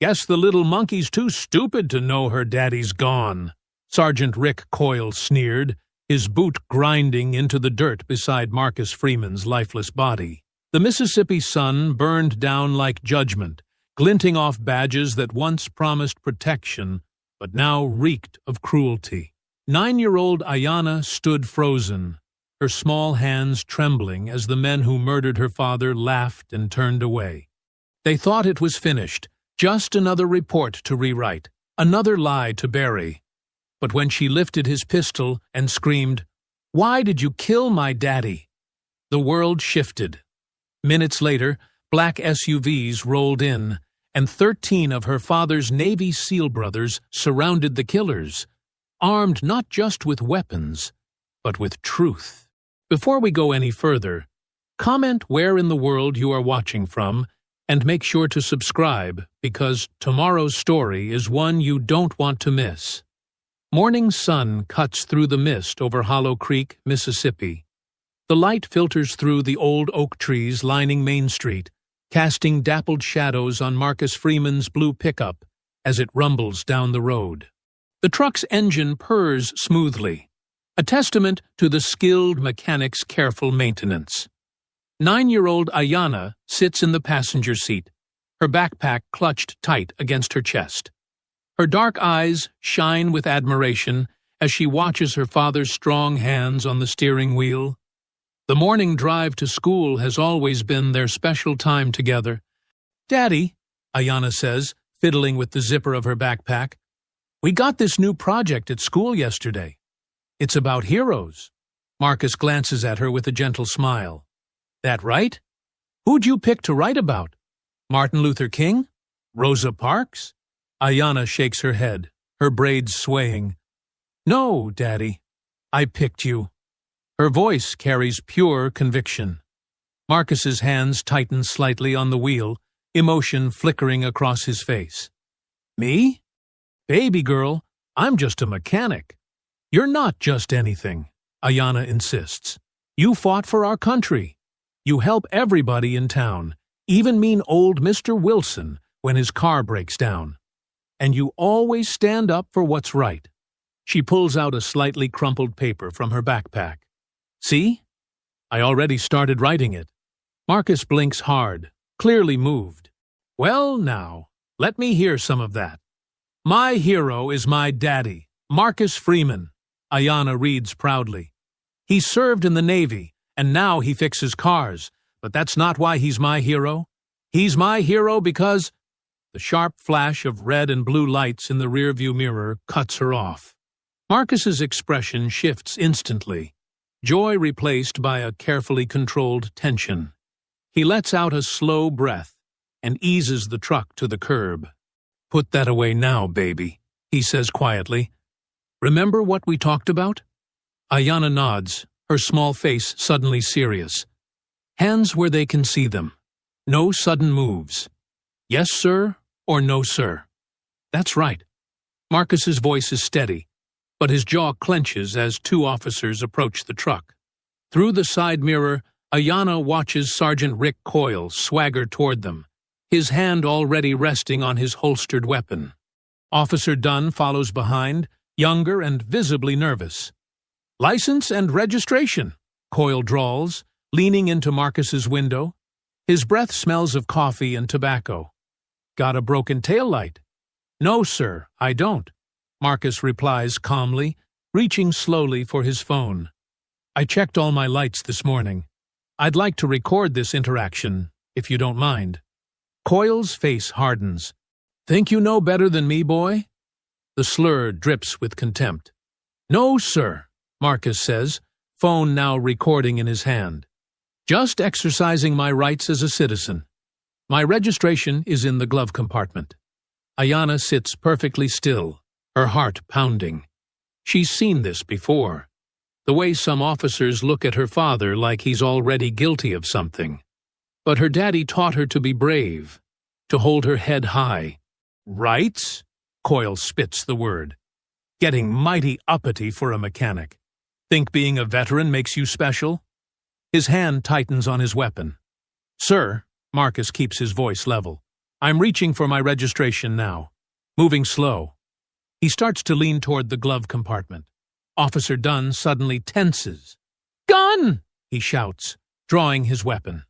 Guess the little monkey's too stupid to know her daddy's gone, Sergeant Rick Coyle sneered, his boot grinding into the dirt beside Marcus Freeman's lifeless body. The Mississippi sun burned down like judgment, glinting off badges that once promised protection, but now reeked of cruelty. 9-year-old Ayanna stood frozen, her small hands trembling as the men who murdered her father laughed and turned away. They thought it was finished, just another report to rewrite, another lie to bury. But when she lifted his pistol and screamed, "Why did you kill my daddy?" the world shifted. Minutes later, black SUVs rolled in, and 13 of her father's Navy SEAL brothers surrounded the killers, armed not just with weapons, but with truth. Before we go any further, comment where in the world you are watching from, and make sure to subscribe, because tomorrow's story is one you don't want to miss. Morning sun cuts through the mist over Hollow Creek, Mississippi. The light filters through the old oak trees lining Main Street, casting dappled shadows on Marcus Freeman's blue pickup as it rumbles down the road. The truck's engine purrs smoothly, a testament to the skilled mechanic's careful maintenance. 9-year-old Ayanna sits in the passenger seat, her backpack clutched tight against her chest. Her dark eyes shine with admiration as she watches her father's strong hands on the steering wheel. The morning drive to school has always been their special time together. "Daddy," Ayanna says, fiddling with the zipper of her backpack, "we got this new project at school yesterday. It's about heroes." Marcus glances at her with a gentle smile. "That right? Who'd you pick to write about? Martin Luther King? Rosa Parks?" Ayanna shakes her head, her braids swaying. "No, Daddy, I picked you." Her voice carries pure conviction. Marcus's hands tighten slightly on the wheel, emotion flickering across his face. "Me? Baby girl, I'm just a mechanic." "You're not just anything," Ayanna insists. "You fought for our country. You help everybody in town, even mean old Mr. Wilson when his car breaks down. And you always stand up for what's right." She pulls out a slightly crumpled paper from her backpack. "See? I already started writing it." Marcus blinks hard, clearly moved. "Well, now, let me hear some of that." "My hero is my daddy, Marcus Freeman," Ayanna reads proudly. "He served in the Navy, and now he fixes cars, but that's not why he's my hero. He's my hero because—" The sharp flash of red and blue lights in the rearview mirror cuts her off. Marcus's expression shifts instantly, joy replaced by a carefully controlled tension. He lets out a slow breath and eases the truck to the curb. "Put that away now, baby," he says quietly. "Remember what we talked about?" Ayanna nods, her small face suddenly serious. Hands where they can see them. No sudden moves. "Yes, sir," or "No, sir." "That's right." Marcus's voice is steady, but his jaw clenches as 2 officers approach the truck. Through the side mirror, Ayanna watches Sergeant Rick Coyle swagger toward them, his hand already resting on his holstered weapon. Officer Dunn follows behind, younger and visibly nervous. "License and registration," Coyle drawls, leaning into Marcus's window. His breath smells of coffee and tobacco. "Got a broken taillight?" "No, sir, I don't," Marcus replies calmly, reaching slowly for his phone. "I checked all my lights this morning. I'd like to record this interaction, if you don't mind." Coyle's face hardens. "Think you know better than me, boy?" The slur drips with contempt. "No, sir," Marcus says, phone now recording in his hand. "Just exercising my rights as a citizen. My registration is in the glove compartment." Ayanna sits perfectly still, her heart pounding. She's seen this before. The way some officers look at her father like he's already guilty of something. But her daddy taught her to be brave, to hold her head high. "Rights?" Coyle spits the word. "Getting mighty uppity for a mechanic. Think being a veteran makes you special?" His hand tightens on his weapon. "Sir," Marcus keeps his voice level, I'm reaching for my registration now. Moving slow. He starts to lean toward the glove compartment. Officer Dunn suddenly tenses. "Gun!" he shouts, drawing his weapon.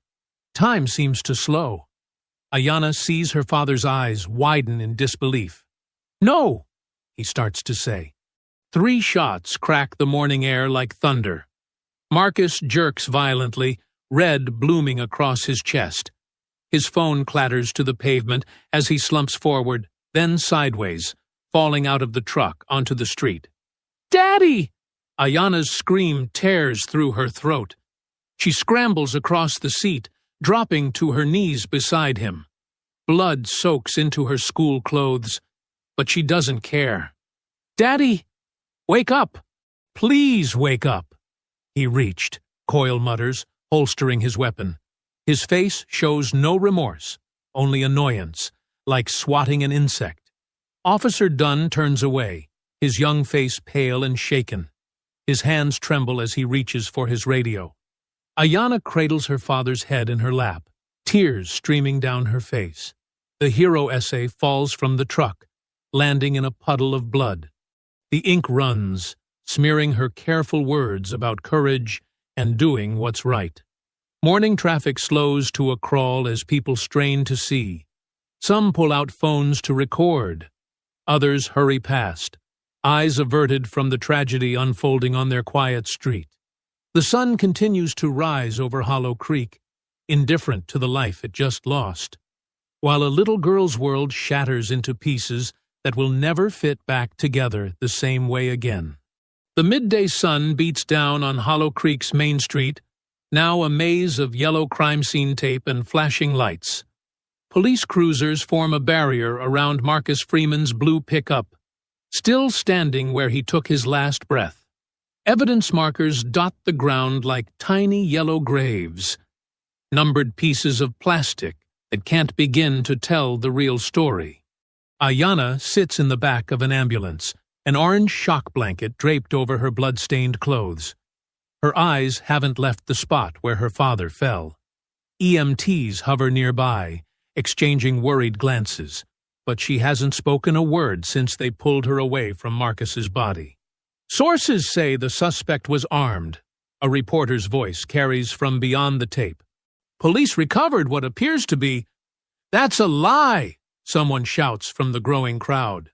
Time seems to slow. Ayanna sees her father's eyes widen in disbelief. "No!" he starts to say. 3 shots crack the morning air like thunder. Marcus jerks violently, red blooming across his chest. His phone clatters to the pavement as he slumps forward, then sideways, falling out of the truck onto the street. "Daddy!" Ayanna's scream tears through her throat. She scrambles across the seat, dropping to her knees beside him. Blood soaks into her school clothes, but she doesn't care. "Daddy! Wake up! Please wake up!" "He reached," Coyle mutters, holstering his weapon. His face shows no remorse, only annoyance, like swatting an insect. Officer Dunn turns away, his young face pale and shaken. His hands tremble as he reaches for his radio. Ayanna cradles her father's head in her lap, tears streaming down her face. The hero essay falls from the truck, landing in a puddle of blood. The ink runs, smearing her careful words about courage and doing what's right. Morning traffic slows to a crawl as people strain to see. Some pull out phones to record. Others hurry past, eyes averted from the tragedy unfolding on their quiet street. The sun continues to rise over Hollow Creek, indifferent to the life it just lost, while a little girl's world shatters into pieces that will never fit back together the same way again. The midday sun beats down on Hollow Creek's Main Street, now a maze of yellow crime scene tape and flashing lights. Police cruisers form a barrier around Marcus Freeman's blue pickup, still standing where he took his last breath. Evidence markers dot the ground like tiny yellow graves, numbered pieces of plastic that can't begin to tell the real story. Ayanna sits in the back of an ambulance, an orange shock blanket draped over her blood-stained clothes. Her eyes haven't left the spot where her father fell. EMTs hover nearby, exchanging worried glances, but she hasn't spoken a word since they pulled her away from Marcus's body. "Sources say the suspect was armed," a reporter's voice carries from beyond the tape. "Police recovered what appears to be—" "That's a lie!" someone shouts from the growing crowd.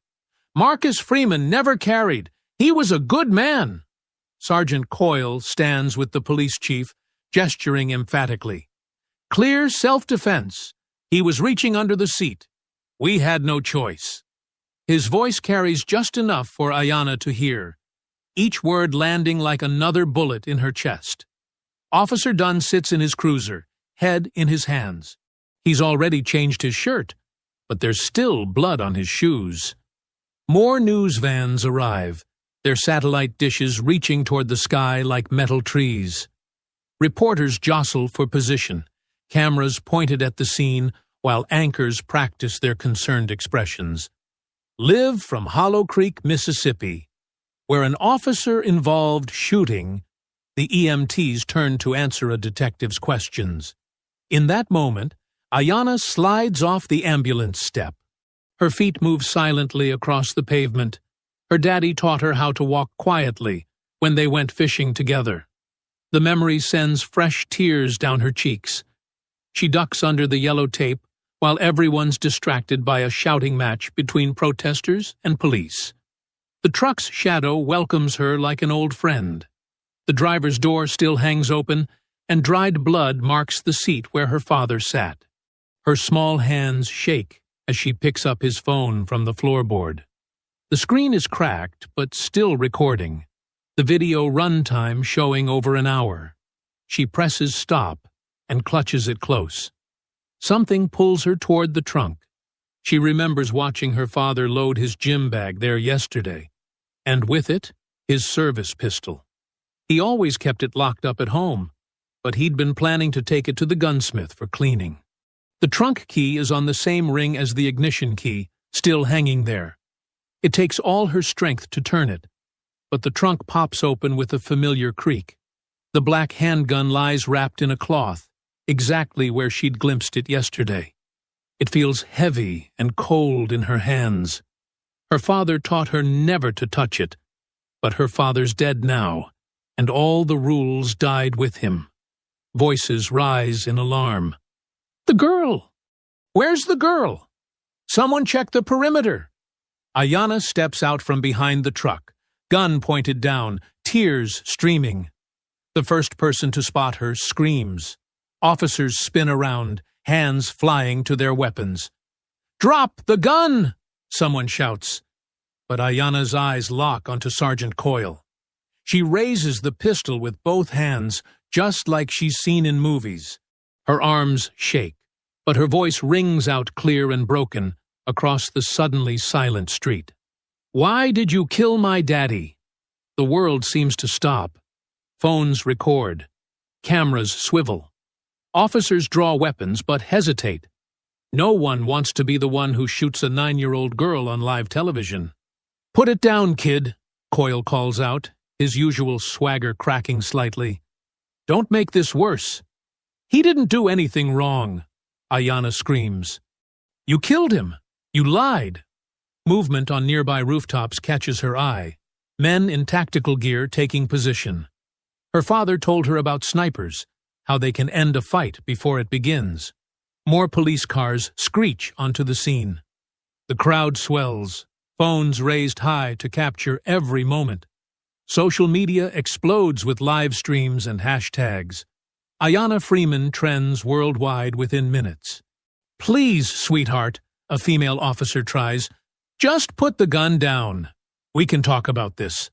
"Marcus Freeman never carried. He was a good man." Sergeant Coyle stands with the police chief, gesturing emphatically. "Clear self-defense. He was reaching under the seat. We had no choice." His voice carries just enough for Ayanna to hear, each word landing like another bullet in her chest. Officer Dunn sits in his cruiser, head in his hands. He's already changed his shirt, but there's still blood on his shoes. More news vans arrive, their satellite dishes reaching toward the sky like metal trees. Reporters jostle for position, cameras pointed at the scene while anchors practice their concerned expressions. Live from Hollow Creek, Mississippi, where an officer-involved shooting, the EMTs turn to answer a detective's questions. In that moment, Ayanna slides off the ambulance step. Her feet move silently across the pavement. Her daddy taught her how to walk quietly when they went fishing together. The memory sends fresh tears down her cheeks. She ducks under the yellow tape while everyone's distracted by a shouting match between protesters and police. The truck's shadow welcomes her like an old friend. The driver's door still hangs open, and dried blood marks the seat where her father sat. Her small hands shake as she picks up his phone from the floorboard. The screen is cracked, but still recording, the video runtime showing over an hour. She presses stop and clutches it close. Something pulls her toward the trunk. She remembers watching her father load his gym bag there yesterday, and with it, his service pistol. He always kept it locked up at home, but he'd been planning to take it to the gunsmith for cleaning. The trunk key is on the same ring as the ignition key, still hanging there. It takes all her strength to turn it, but the trunk pops open with a familiar creak. The black handgun lies wrapped in a cloth, exactly where she'd glimpsed it yesterday. It feels heavy and cold in her hands. Her father taught her never to touch it, but her father's dead now, and all the rules died with him. Voices rise in alarm. The girl! Where's the girl? Someone check the perimeter! Ayanna steps out from behind the truck, gun pointed down, tears streaming. The first person to spot her screams. Officers spin around, hands flying to their weapons. Drop the gun! Someone shouts. But Ayanna's eyes lock onto Sergeant Coyle. She raises the pistol with both hands, just like she's seen in movies. Her arms shake, but her voice rings out clear and broken across the suddenly silent street. Why did you kill my daddy? The world seems to stop. Phones record. Cameras swivel. Officers draw weapons but hesitate. No one wants to be the one who shoots a 9-year-old girl on live television. Put it down, kid, Coyle calls out, his usual swagger cracking slightly. Don't make this worse. He didn't do anything wrong, Ayanna screams. You killed him. You lied. Movement on nearby rooftops catches her eye. Men in tactical gear taking position. Her father told her about snipers, how they can end a fight before it begins. More police cars screech onto the scene. The crowd swells, phones raised high to capture every moment. Social media explodes with live streams and hashtags. Ayanna Freeman trends worldwide within minutes. Please, sweetheart, a female officer tries. Just put the gun down. We can talk about this.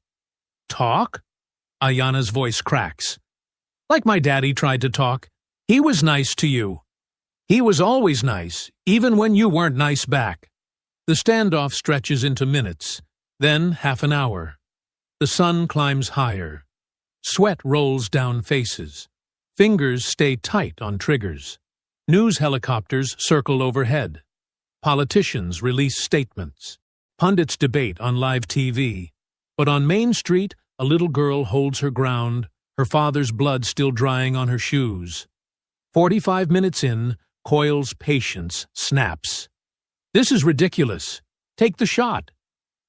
Talk? Ayanna's voice cracks. Like my daddy tried to talk. He was nice to you. He was always nice, even when you weren't nice back. The standoff stretches into minutes, then half an hour. The sun climbs higher. Sweat rolls down faces. Fingers stay tight on triggers. News helicopters circle overhead. Politicians release statements. Pundits debate on live TV. But on Main Street, a little girl holds her ground, her father's blood still drying on her shoes. 45 minutes in, Coyle's patience snaps. This is ridiculous. Take the shot.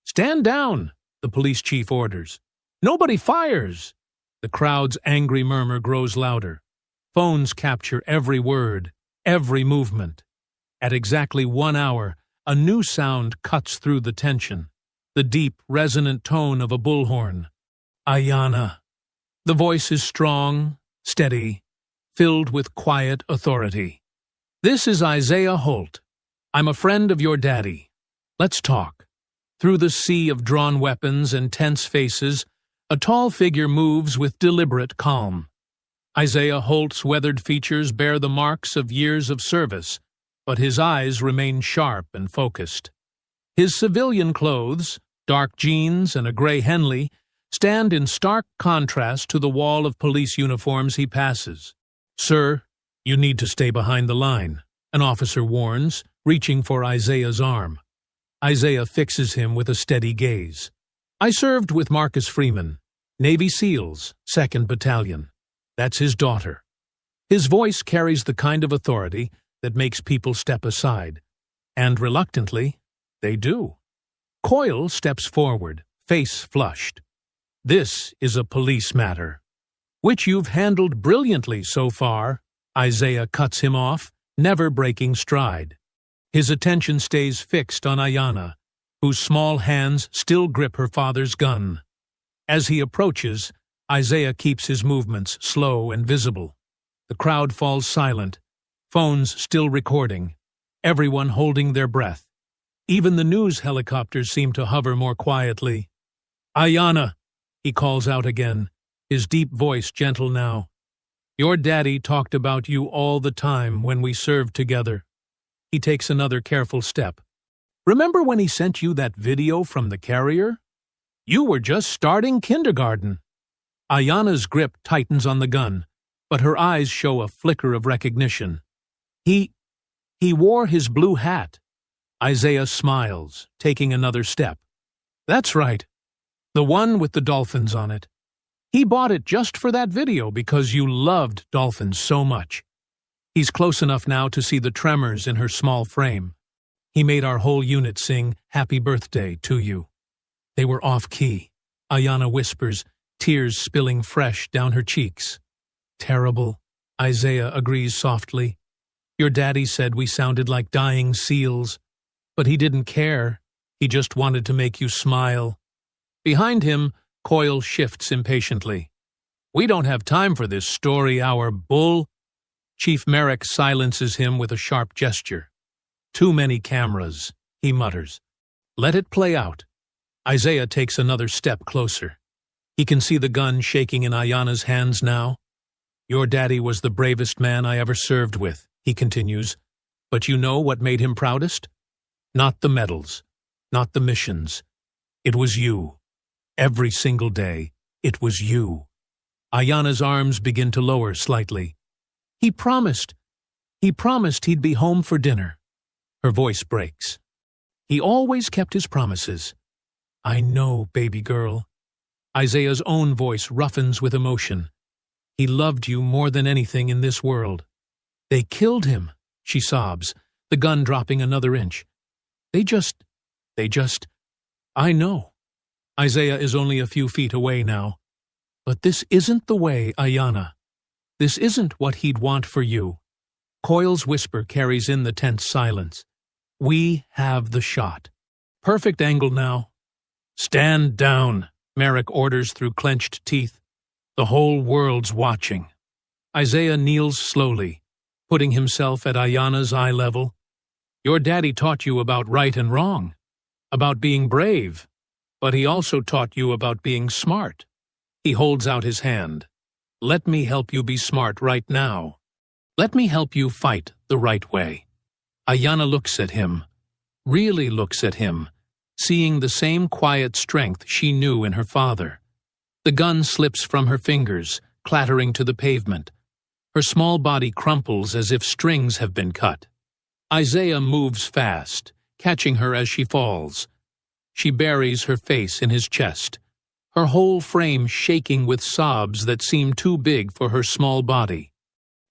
Stand down, the police chief orders. Nobody fires. The crowd's angry murmur grows louder. Phones capture every word, every movement. At exactly 1 hour, a new sound cuts through the tension. The deep, resonant tone of a bullhorn. Ayanna. The voice is strong, steady, filled with quiet authority. This is Isaiah Holt. I'm a friend of your daddy. Let's talk. Through the sea of drawn weapons and tense faces, a tall figure moves with deliberate calm. Isaiah Holt's weathered features bear the marks of years of service, but his eyes remain sharp and focused. His civilian clothes, dark jeans and a gray Henley, stand in stark contrast to the wall of police uniforms he passes. Sir, you need to stay behind the line, an officer warns, reaching for Isaiah's arm. Isaiah fixes him with a steady gaze. I served with Marcus Freeman, Navy SEALs, 2nd Battalion. That's his daughter. His voice carries the kind of authority that makes people step aside. And reluctantly, they do. Coyle steps forward, face flushed. This is a police matter, which you've handled brilliantly so far, Isaiah cuts him off, never breaking stride. His attention stays fixed on Ayanna, whose small hands still grip her father's gun. As he approaches, Isaiah keeps his movements slow and visible. The crowd falls silent, phones still recording, everyone holding their breath. Even the news helicopters seem to hover more quietly. Ayanna, he calls out again, his deep voice gentle now. Your daddy talked about you all the time when we served together. He takes another careful step. Remember when he sent you that video from the carrier? You were just starting kindergarten. Ayanna's grip tightens on the gun, but her eyes show a flicker of recognition. He wore his blue hat. Isaiah smiles, taking another step. That's right. The one with the dolphins on it. He bought it just for that video because you loved dolphins so much. He's close enough now to see the tremors in her small frame. He made our whole unit sing Happy Birthday to you. They were off-key. Ayanna whispers, tears spilling fresh down her cheeks. Terrible, Isaiah agrees softly. Your daddy said we sounded like dying seals, but he didn't care. He just wanted to make you smile. Behind him, Coyle shifts impatiently. We don't have time for this story hour, bull. Chief Merrick silences him with a sharp gesture. Too many cameras, he mutters. Let it play out. Isaiah takes another step closer. He can see the gun shaking in Ayanna's hands now. Your daddy was the bravest man I ever served with, he continues. But you know what made him proudest? Not the medals, not the missions. It was you. Every single day, it was you. Ayanna's arms begin to lower slightly. He promised he'd be home for dinner. Her voice breaks. He always kept his promises. I know, baby girl. Isaiah's own voice roughens with emotion. He loved you more than anything in this world. They killed him, she sobs, the gun dropping another inch. They just, I know. Isaiah is only a few feet away now. But this isn't the way, Ayanna. This isn't what he'd want for you. Coyle's whisper carries in the tense silence. We have the shot. Perfect angle now. Stand down, Merrick orders through clenched teeth. The whole world's watching. Isaiah kneels slowly, putting himself at Ayanna's eye level. Your daddy taught you about right and wrong, about being brave, but he also taught you about being smart. He holds out his hand. Let me help you be smart right now. Let me help you fight the right way. Ayanna looks at him, really looks at him, seeing the same quiet strength she knew in her father. The gun slips from her fingers, clattering to the pavement. Her small body crumples as if strings have been cut. Isaiah moves fast, catching her as she falls. She buries her face in his chest, her whole frame shaking with sobs that seem too big for her small body.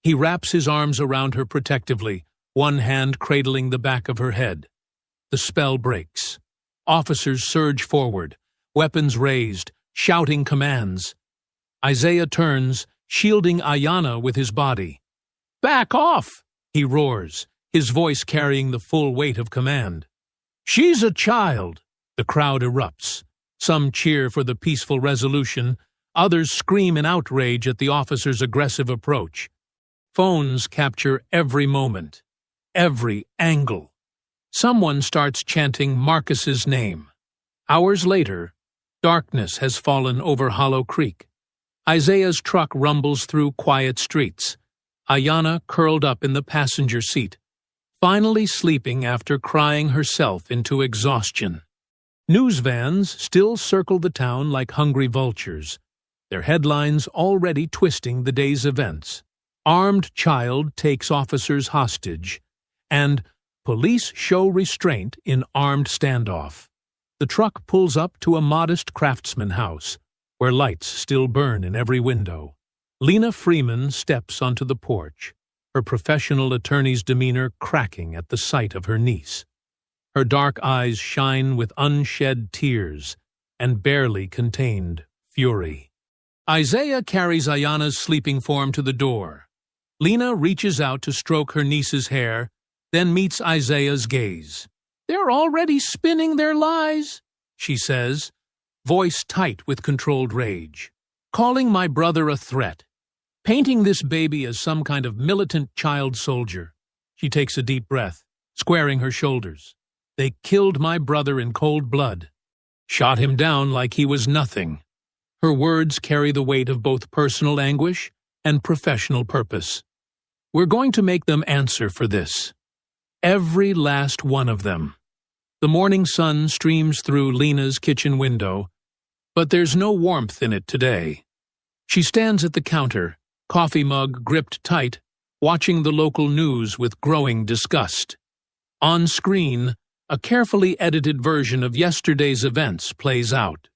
He wraps his arms around her protectively, one hand cradling the back of her head. The spell breaks. Officers surge forward, weapons raised, shouting commands. Isaiah turns, shielding Ayanna with his body. Back off, he roars, his voice carrying the full weight of command. She's a child. The crowd erupts. Some cheer for the peaceful resolution, others scream in outrage at the officer's aggressive approach. Phones capture every moment, every angle. Someone starts chanting Marcus's name. Hours later, darkness has fallen over Hollow Creek. Isaiah's truck rumbles through quiet streets. Ayanna curled up in the passenger seat, finally sleeping after crying herself into exhaustion. News vans still circle the town like hungry vultures, their headlines already twisting the day's events. Armed child takes officers hostage, and police show restraint in armed standoff. The truck pulls up to a modest craftsman house, where lights still burn in every window. Lena Freeman steps onto the porch, her professional attorney's demeanor cracking at the sight of her niece. Her dark eyes shine with unshed tears and barely contained fury. Isaiah carries Ayanna's sleeping form to the door. Lena reaches out to stroke her niece's hair, then meets Isaiah's gaze. They're already spinning their lies, she says, voice tight with controlled rage. Calling my brother a threat, painting this baby as some kind of militant child soldier. She takes a deep breath, squaring her shoulders. They killed my brother in cold blood, shot him down like he was nothing. Her words carry the weight of both personal anguish and professional purpose. We're going to make them answer for this. Every last one of them. The morning sun streams through Lena's kitchen window, but there's no warmth in it today. She stands at the counter, coffee mug gripped tight, watching the local news with growing disgust. On screen, a carefully edited version of yesterday's events plays out.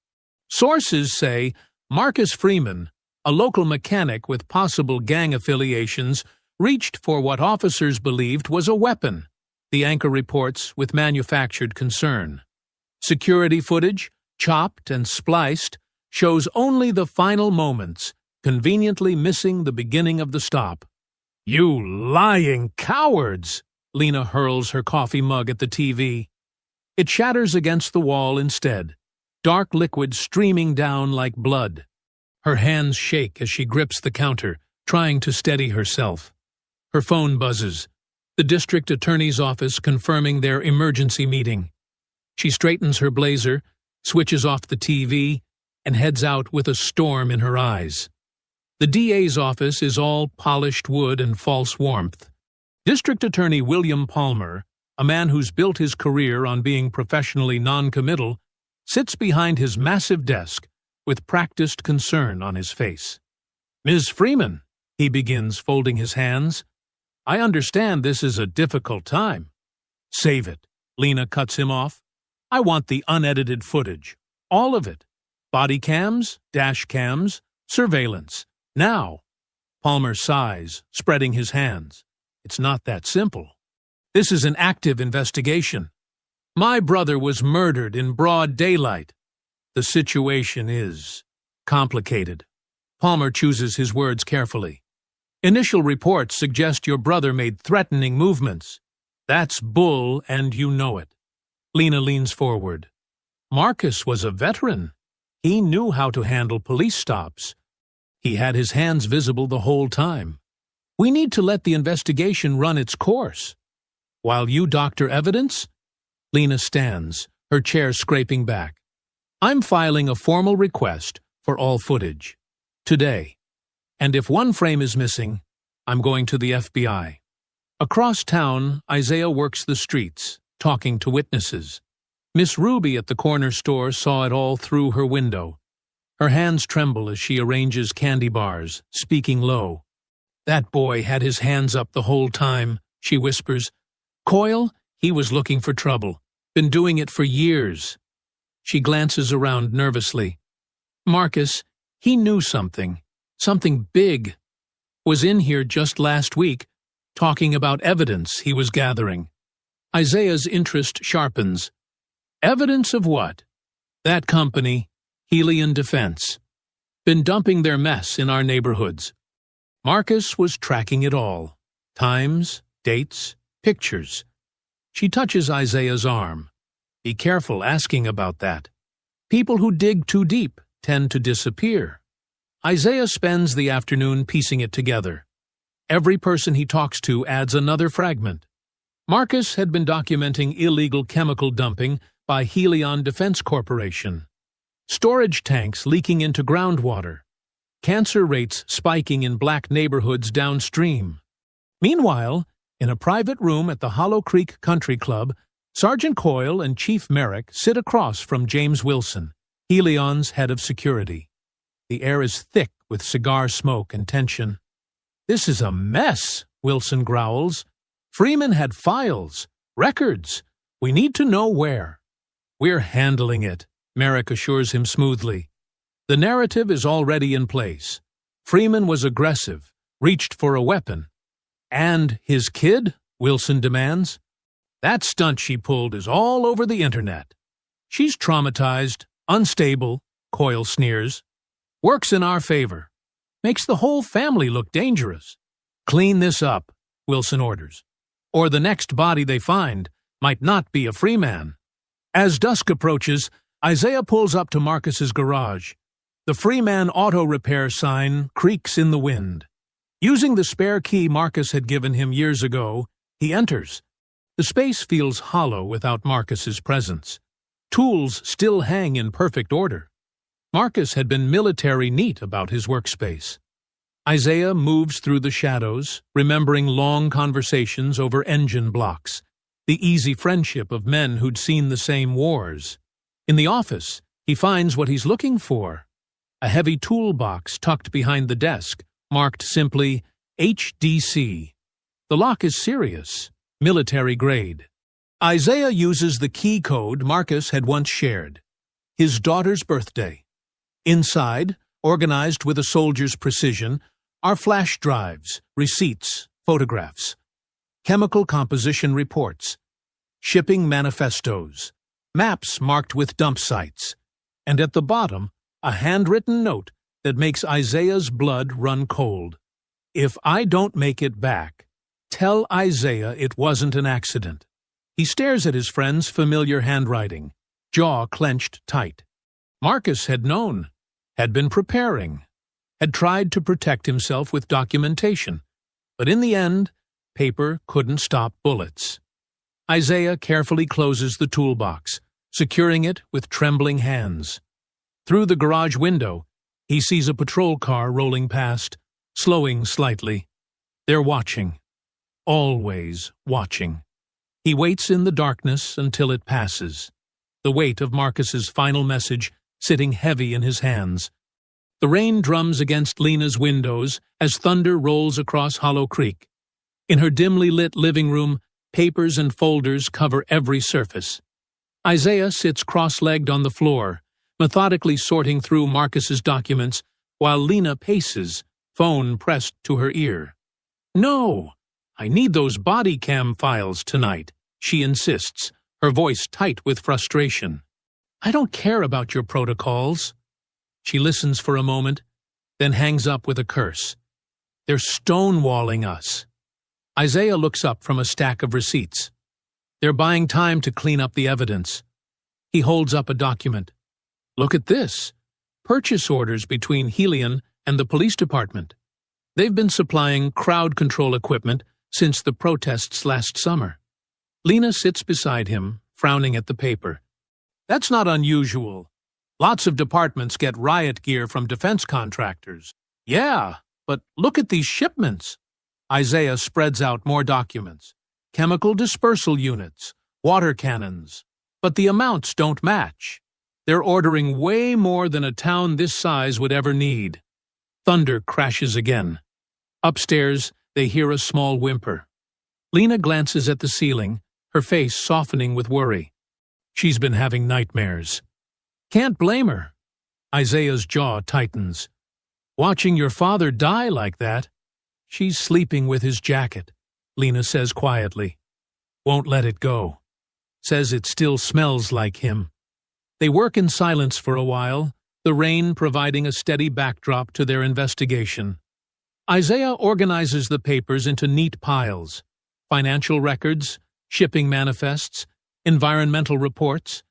Sources say Marcus Freeman, a local mechanic with possible gang affiliations, reached for what officers believed was a weapon, the anchor reports with manufactured concern. Security footage, chopped and spliced, shows only the final moments, conveniently missing the beginning of the stop. "You lying cowards!" Lena hurls her coffee mug at the TV. It shatters against the wall instead, dark liquid streaming down like blood. Her hands shake as she grips the counter, trying to steady herself. Her phone buzzes. The district attorney's office confirming their emergency meeting. She straightens her blazer, switches off the TV, and heads out with a storm in her eyes. The DA's office is all polished wood and false warmth. District Attorney William Palmer, a man who's built his career on being professionally non-committal, sits behind his massive desk with practiced concern on his face. "Ms. Freeman," he begins, folding his hands, "I understand this is a difficult time." "Save it," Lena cuts him off. "I want the unedited footage. All of it. Body cams, dash cams, surveillance. Now." Palmer sighs, spreading his hands. "It's not that simple. This is an active investigation. My brother was murdered in broad daylight. The situation is complicated." Palmer chooses his words carefully. "Initial reports suggest your brother made threatening movements. That's bull, and you know it." Lena leans forward. "Marcus was a veteran. He knew how to handle police stops. He had his hands visible the whole time. We need to let the investigation run its course. While you doctor evidence..." Lena stands, her chair scraping back. "I'm filing a formal request for all footage. Today. And if one frame is missing, I'm going to the FBI." Across town, Isaiah works the streets, talking to witnesses. Miss Ruby at the corner store saw it all through her window. Her hands tremble as she arranges candy bars, speaking low. "That boy had his hands up the whole time," she whispers. "Coyle, he was looking for trouble. Been doing it for years." She glances around nervously. "Marcus, he knew something big. Was in here just last week, talking about evidence he was gathering." Isaiah's interest sharpens. "Evidence of what?" "That company, Helion Defense. Been dumping their mess in our neighborhoods. Marcus was tracking it all. Times, dates, pictures." She touches Isaiah's arm. "Be careful asking about that. People who dig too deep tend to disappear." Isaiah spends the afternoon piecing it together. Every person he talks to adds another fragment. Marcus had been documenting illegal chemical dumping by Helion Defense Corporation. Storage tanks leaking into groundwater. Cancer rates spiking in black neighborhoods downstream. Meanwhile, in a private room at the Hollow Creek Country Club, Sergeant Coyle and Chief Merrick sit across from James Wilson, Helion's head of security. The air is thick with cigar smoke and tension. "This is a mess," Wilson growls. "Freeman had files, records. We need to know where." "We're handling it," Merrick assures him smoothly. "The narrative is already in place. Freeman was aggressive, reached for a weapon." "And his kid?" Wilson demands. "That stunt she pulled is all over the internet." "She's traumatized, unstable," Coyle sneers. "Works in our favor. Makes the whole family look dangerous." "Clean this up," Wilson orders. "Or the next body they find might not be a free man." As dusk approaches, Isaiah pulls up to Marcus's garage. The Freeman Auto Repair sign creaks in the wind. Using the spare key Marcus had given him years ago, he enters. The space feels hollow without Marcus's presence. Tools still hang in perfect order. Marcus had been military neat about his workspace. Isaiah moves through the shadows, remembering long conversations over engine blocks, the easy friendship of men who'd seen the same wars. In the office, he finds what he's looking for. A heavy toolbox tucked behind the desk, marked simply HDC. The lock is serious, military grade. Isaiah uses the key code Marcus had once shared. His daughter's birthday. Inside, organized with a soldier's precision, are flash drives, receipts, photographs, chemical composition reports, shipping manifestos, maps marked with dump sites, and at the bottom, a handwritten note that makes Isaiah's blood run cold. If I don't make it back, tell Isaiah it wasn't an accident. He stares at his friend's familiar handwriting, jaw clenched tight. Marcus had known, had been preparing, had tried to protect himself with documentation, but in the end, paper couldn't stop bullets. Isaiah carefully closes the toolbox, securing it with trembling hands. Through the garage window, he sees a patrol car rolling past, slowing slightly. They're watching. Always watching. He waits in the darkness until it passes, the weight of Marcus's final message sitting heavy in his hands. The rain drums against Lena's windows as thunder rolls across Hollow Creek. In her dimly lit living room, papers and folders cover every surface. Isaiah sits cross-legged on the floor, methodically sorting through Marcus's documents, while Lena paces, phone pressed to her ear. "No, I need those body cam files tonight," she insists, her voice tight with frustration. "I don't care about your protocols." She listens for a moment, then hangs up with a curse. "They're stonewalling us." Isaiah looks up from a stack of receipts. They're buying time to clean up the evidence. He holds up a document. "Look at this. Purchase orders between Helion and the police department. They've been supplying crowd control equipment since the protests last summer." Lena sits beside him, frowning at the paper. "That's not unusual. Lots of departments get riot gear from defense contractors." "Yeah, but look at these shipments." Isaiah spreads out more documents. Chemical dispersal units, water cannons. But the amounts don't match. They're ordering way more than a town this size would ever need. Thunder crashes again. Upstairs, they hear a small whimper. Lena glances at the ceiling, her face softening with worry. She's been having nightmares. Can't blame her. Isaiah's jaw tightens. "Watching your father die like that." "She's sleeping with his jacket," Lena says quietly. "Won't let it go. Says it still smells like him." They work in silence for a while, the rain providing a steady backdrop to their investigation. Isaiah organizes the papers into neat piles: financial records, shipping manifests, environmental reports.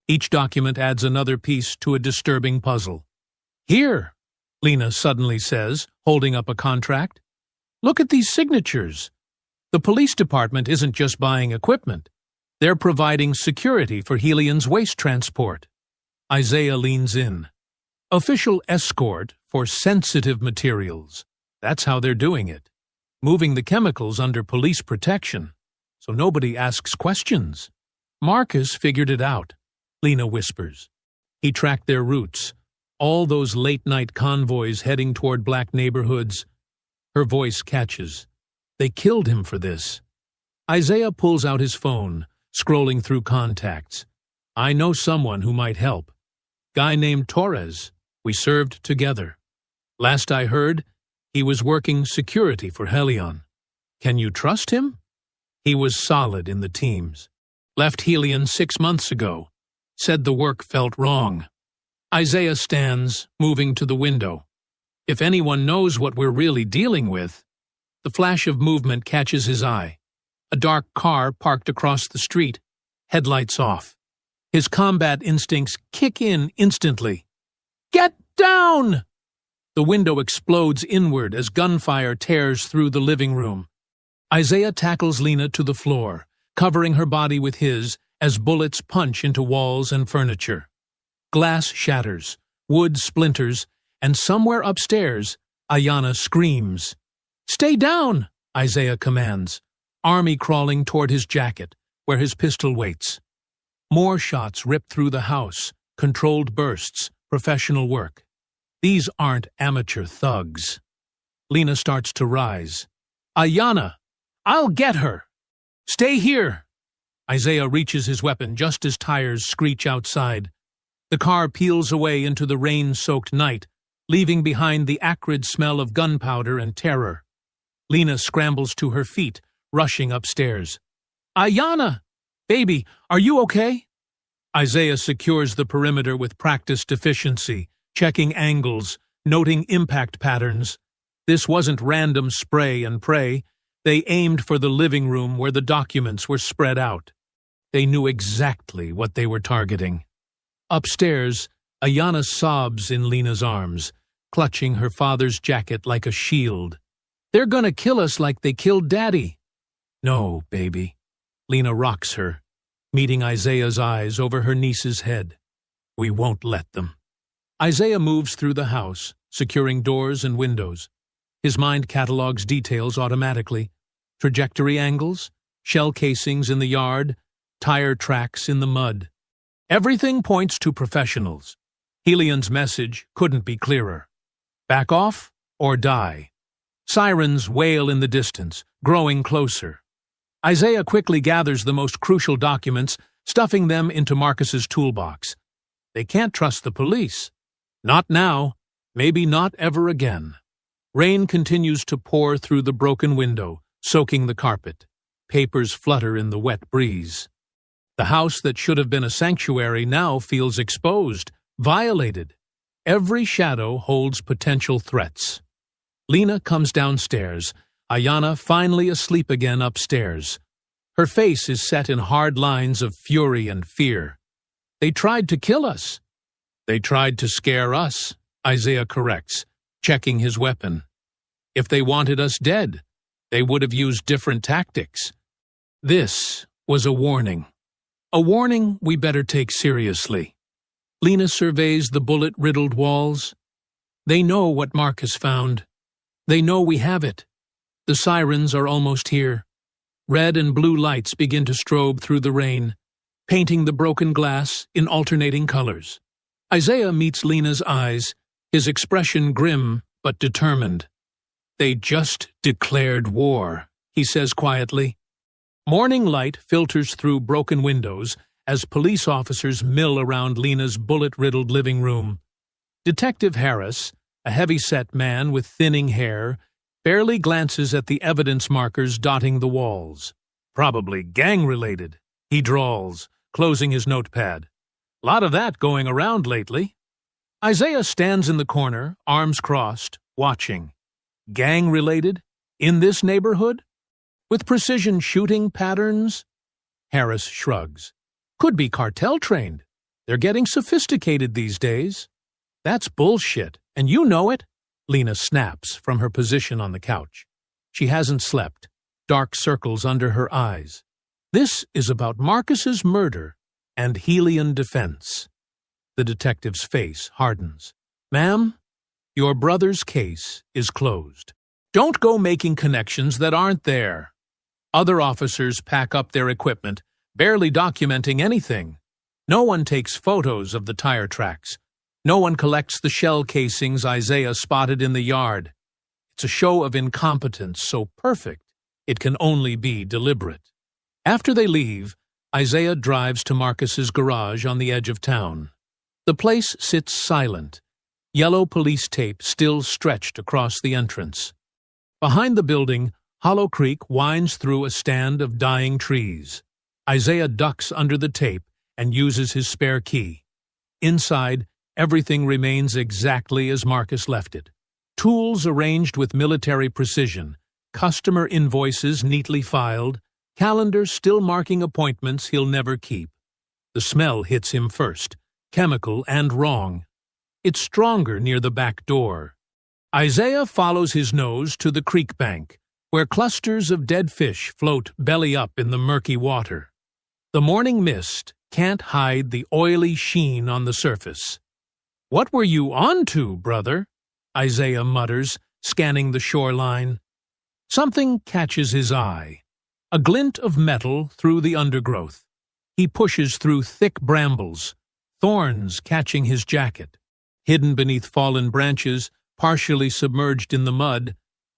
Each document adds another piece to a disturbing puzzle. "Here," Lena suddenly says, holding up a contract. "Look at these signatures. The police department isn't just buying equipment. They're providing security for Helion's waste transport." Isaiah leans in. "Official escort for sensitive materials. That's how they're doing it. Moving the chemicals under police protection, so nobody asks questions." "Marcus figured it out," Lena whispers. "He tracked their routes, all those late-night convoys heading toward black neighborhoods." Her voice catches. "They killed him for this." Isaiah pulls out his phone, scrolling through contacts. "I know someone who might help. Guy named Torres. We served together. Last I heard, he was working security for Helion. Can you trust him? He was solid in the teams. Left Helion 6 months ago. Said the work felt wrong." Isaiah stands, moving to the window. "If anyone knows what we're really dealing with." The flash of movement catches his eye. A dark car parked across the street, headlights off. His combat instincts kick in instantly. "Get down!" The window explodes inward as gunfire tears through the living room. Isaiah tackles Lena to the floor, covering her body with his as bullets punch into walls and furniture. Glass shatters, wood splinters, and somewhere upstairs, Ayanna screams. "Stay down!" Isaiah commands, army crawling toward his jacket, where his pistol waits. More shots rip through the house, controlled bursts, professional work. These aren't amateur thugs. Lena starts to rise. "Ayanna! I'll get her! Stay here!" Isaiah reaches his weapon just as tires screech outside. The car peels away into the rain-soaked night, leaving behind the acrid smell of gunpowder and terror. Lena scrambles to her feet, rushing upstairs. Ayanna! Baby, are you okay? Isaiah secures the perimeter with practiced efficiency, checking angles, noting impact patterns. This wasn't random spray and pray. They aimed for the living room where the documents were spread out. They knew exactly what they were targeting. Upstairs, Ayanna sobs in Lena's arms, clutching her father's jacket like a shield. They're gonna kill us like they killed Daddy. No, baby. Lena rocks her, meeting Isaiah's eyes over her niece's head. We won't let them. Isaiah moves through the house, securing doors and windows. His mind catalogs details automatically. Trajectory angles, shell casings in the yard, tire tracks in the mud. Everything points to professionals. Helion's message couldn't be clearer. Back off or die. Sirens wail in the distance, growing closer. Isaiah quickly gathers the most crucial documents, stuffing them into Marcus's toolbox. They can't trust the police. Not now, maybe not ever again. Rain continues to pour through the broken window, soaking the carpet. Papers flutter in the wet breeze. The house that should have been a sanctuary now feels exposed, violated. Every shadow holds potential threats. Lena comes downstairs, Ayanna finally asleep again upstairs. Her face is set in hard lines of fury and fear. They tried to kill us. They tried to scare us, Isaiah corrects, checking his weapon. If they wanted us dead, they would have used different tactics. This was a warning. A warning we better take seriously. Lena surveys the bullet-riddled walls. They know what Marcus found. They know we have it. The sirens are almost here. Red and blue lights begin to strobe through the rain, painting the broken glass in alternating colors. Isaiah meets Lena's eyes, his expression grim but determined. They just declared war, he says quietly. Morning light filters through broken windows as police officers mill around Lena's bullet-riddled living room. Detective Harris, a heavy-set man with thinning hair, barely glances at the evidence markers dotting the walls. Probably gang-related, he drawls, closing his notepad. Lot of that going around lately. Isaiah stands in the corner, arms crossed, watching. Gang-related? In this neighborhood? With precision shooting patterns? Harris shrugs. Could be cartel-trained. They're getting sophisticated these days. That's bullshit, and you know it. Lena snaps from her position on the couch. She hasn't slept, dark circles under her eyes. This is about Marcus's murder and Helion defense. The detective's face hardens. Ma'am, your brother's case is closed. Don't go making connections that aren't there. Other officers pack up their equipment, barely documenting anything. No one takes photos of the tire tracks. No one collects the shell casings Isaiah spotted in the yard. It's a show of incompetence so perfect it can only be deliberate. After they leave, Isaiah drives to Marcus's garage on the edge of town. The place sits silent, yellow police tape still stretched across the entrance. Behind the building, Hollow Creek winds through a stand of dying trees. Isaiah ducks under the tape and uses his spare key. Inside, everything remains exactly as Marcus left it. Tools arranged with military precision, customer invoices neatly filed, calendars still marking appointments he'll never keep. The smell hits him first, chemical and wrong. It's stronger near the back door. Isaiah follows his nose to the creek bank, where clusters of dead fish float belly up in the murky water. The morning mist can't hide the oily sheen on the surface. "What were you on to, brother?" Isaiah mutters, scanning the shoreline. Something catches his eye. A glint of metal through the undergrowth. He pushes through thick brambles, thorns catching his jacket. Hidden beneath fallen branches, partially submerged in the mud,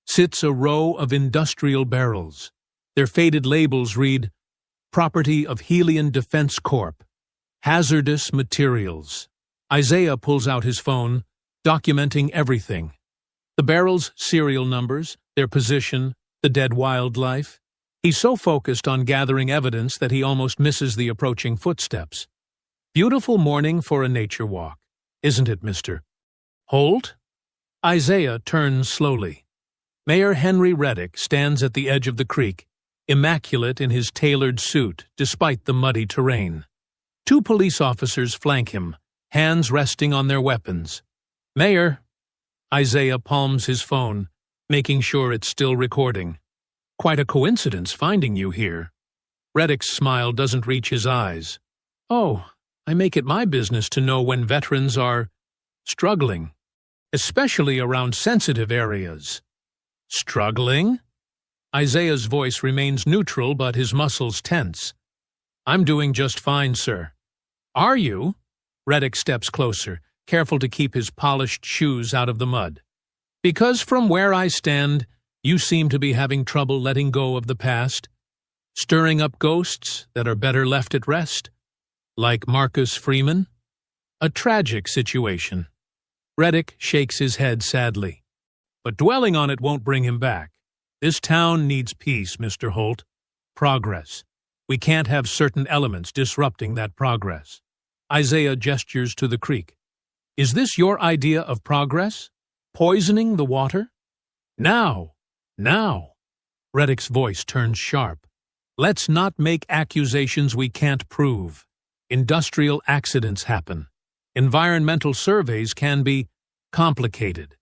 sits a row of industrial barrels. Their faded labels read, "Property of Helion Defense Corp. Hazardous materials." Isaiah pulls out his phone, documenting everything. The barrels' serial numbers, their position, The dead wildlife? He's so focused on gathering evidence that he almost misses the approaching footsteps. Beautiful morning for a nature walk, isn't it, Mr. Holt? Isaiah turns slowly. Mayor Henry Reddick stands at the edge of the creek, immaculate in his tailored suit despite the muddy terrain. Two police officers flank him, hands resting on their weapons. Mayor! Isaiah palms his phone, making sure it's still recording. Quite a coincidence finding you here. Reddick's smile doesn't reach his eyes. Oh, I make it my business to know when veterans are struggling, especially around sensitive areas. Struggling? Isaiah's voice remains neutral, but his muscles tense. I'm doing just fine, sir. Are you? Reddick steps closer, careful to keep his polished shoes out of the mud. Because from where I stand, you seem to be having trouble letting go of the past, stirring up ghosts that are better left at rest, like Marcus Freeman. A tragic situation. Reddick shakes his head sadly. But dwelling on it won't bring him back. This town needs peace, Mr. Holt. Progress. We can't have certain elements disrupting that progress. Isaiah gestures to the creek. Is this your idea of progress? Poisoning the water? Now! Reddick's voice turns sharp. Let's not make accusations we can't prove. Industrial accidents happen. Environmental surveys can be complicated.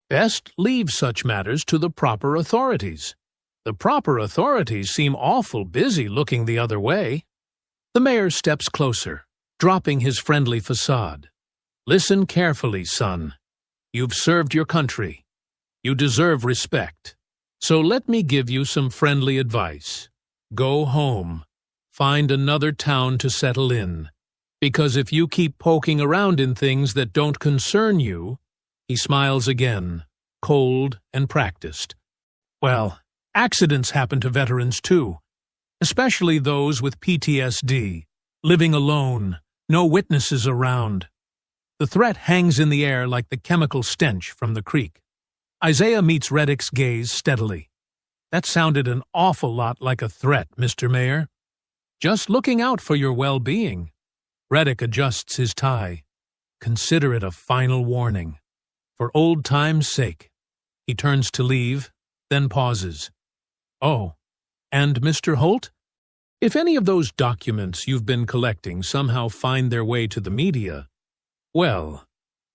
Best leave such matters to the proper authorities. The proper authorities seem awful busy looking the other way. The mayor steps closer, dropping his friendly facade. Listen carefully, son. You've served your country. You deserve respect. So let me give you some friendly advice. Go home. Find another town to settle in. Because if you keep poking around in things that don't concern you, he smiles again, cold and practiced. Well, accidents happen to veterans too, especially those with PTSD, living alone, no witnesses around. The threat hangs in the air like the chemical stench from the creek. Isaiah meets Reddick's gaze steadily. That sounded an awful lot like a threat, Mr. Mayor. Just looking out for your well-being. Reddick adjusts his tie. Consider it a final warning. For old time's sake. He turns to leave, then pauses. Oh, and Mr. Holt? If any of those documents you've been collecting somehow find their way to the media, well,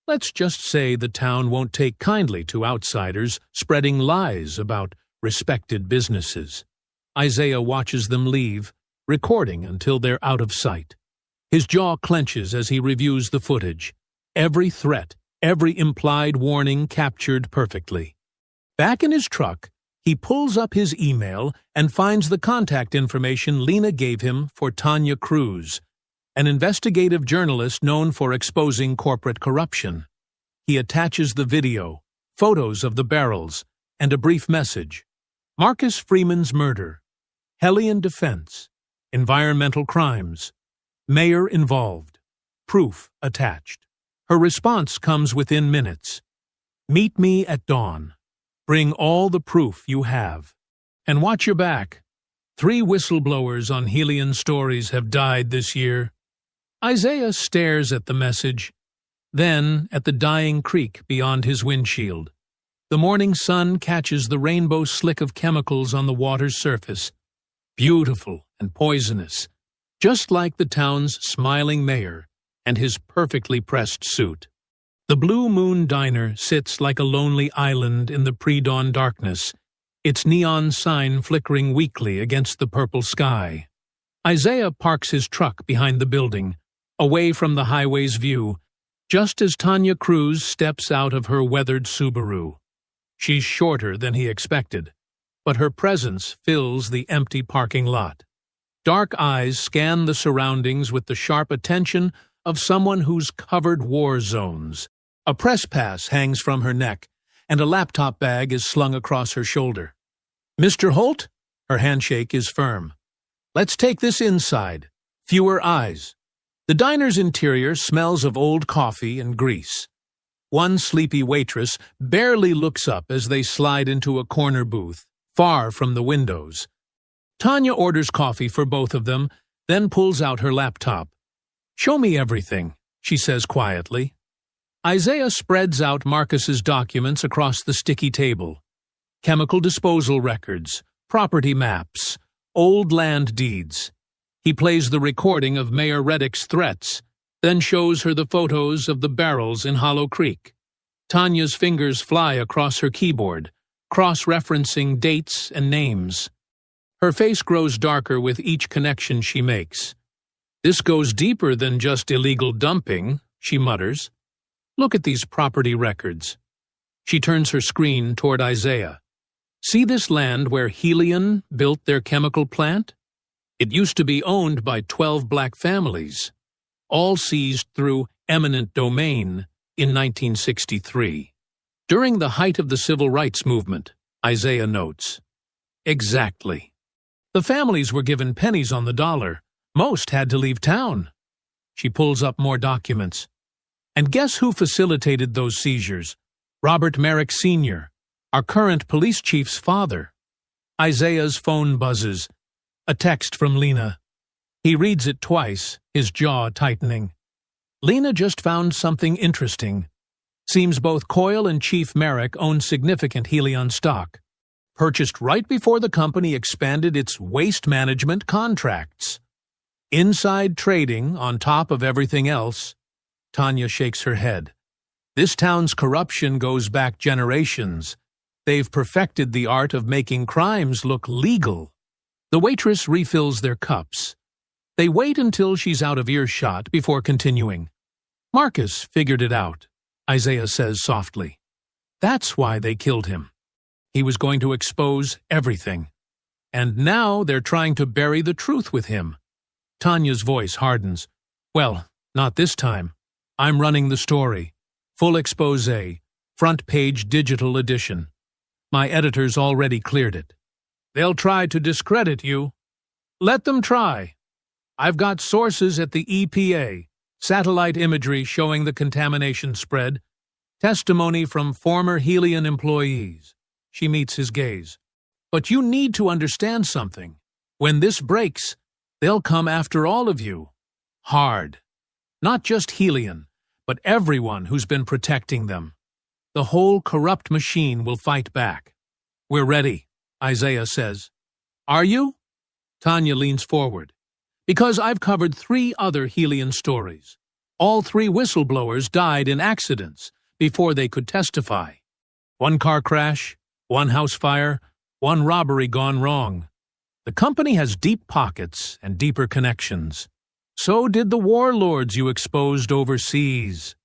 let's just say the town won't take kindly to outsiders spreading lies about respected businesses. Isaiah watches them leave, recording until they're out of sight. His jaw clenches as he reviews the footage. Every threat, every implied warning captured perfectly. Back in his truck, he pulls up his email and finds the contact information Lena gave him for Tanya Cruz, an investigative journalist known for exposing corporate corruption. He attaches the video, photos of the barrels, and a brief message. Marcus Freeman's murder. Hellion defense. Environmental crimes. Mayor involved. Proof attached. Her response comes within minutes. Meet me at dawn. Bring all the proof you have. And watch your back. 3 whistleblowers on Hellion stories have died this year. Isaiah stares at the message, then at the dying creek beyond his windshield. The morning sun catches the rainbow slick of chemicals on the water's surface. Beautiful and poisonous, just like the town's smiling mayor and his perfectly pressed suit. The Blue Moon Diner sits like a lonely island in the pre-dawn darkness, its neon sign flickering weakly against the purple sky. Isaiah parks his truck behind the building, away from the highway's view, just as Tanya Cruz steps out of her weathered Subaru. She's shorter than he expected, but her presence fills the empty parking lot. Dark eyes scan the surroundings with the sharp attention of someone who's covered war zones. A press pass hangs from her neck, and a laptop bag is slung across her shoulder. Mr. Holt? Her handshake is firm. Let's take this inside. Fewer eyes. The diner's interior smells of old coffee and grease. One sleepy waitress barely looks up as they slide into a corner booth, far from the windows. Tanya orders coffee for both of them, then pulls out her laptop. "Show me everything," she says quietly. Isaiah spreads out Marcus's documents across the sticky table. Chemical disposal records, property maps, old land deeds. He plays the recording of Mayor Reddick's threats, then shows her the photos of the barrels in Hollow Creek. Tanya's fingers fly across her keyboard, cross-referencing dates and names. Her face grows darker with each connection she makes. "This goes deeper than just illegal dumping," she mutters. "Look at these property records." She turns her screen toward Isaiah. "See this land where Helion built their chemical plant? It used to be owned by 12 black families, all seized through eminent domain in 1963. During the height of the civil rights movement," Isaiah notes. "Exactly. The families were given pennies on the dollar. Most had to leave town." She pulls up more documents. "And guess who facilitated those seizures? Robert Merrick Sr., our current police chief's father." Isaiah's phone buzzes. A text from Lena. He reads it twice, his jaw tightening. Lena just found something interesting. Seems both Coyle and Chief Merrick own significant Helion stock, purchased right before the company expanded its waste management contracts. Inside trading on top of everything else. Tanya shakes her head. This town's corruption goes back generations. They've perfected the art of making crimes look legal. The waitress refills their cups. They wait until she's out of earshot before continuing. "Marcus figured it out," Isaiah says softly. "That's why they killed him. He was going to expose everything. And now they're trying to bury the truth with him." Tanya's voice hardens. "Well, not this time. I'm running the story. Full expose, front page digital edition. My editors already cleared it. They'll try to discredit you. Let them try. I've got sources at the EPA, satellite imagery showing the contamination spread, testimony from former Helion employees." She meets his gaze. "But you need to understand something. When this breaks, they'll come after all of you. Hard. Not just Helion, but everyone who's been protecting them. The whole corrupt machine will fight back." "We're ready," Isaiah says. "Are you?" Tanya leans forward. "Because I've covered 3 other Helion stories. All 3 whistleblowers died in accidents before they could testify. 1 car crash, 1 house fire, 1 robbery gone wrong. The company has deep pockets and deeper connections. So did the warlords you exposed overseas."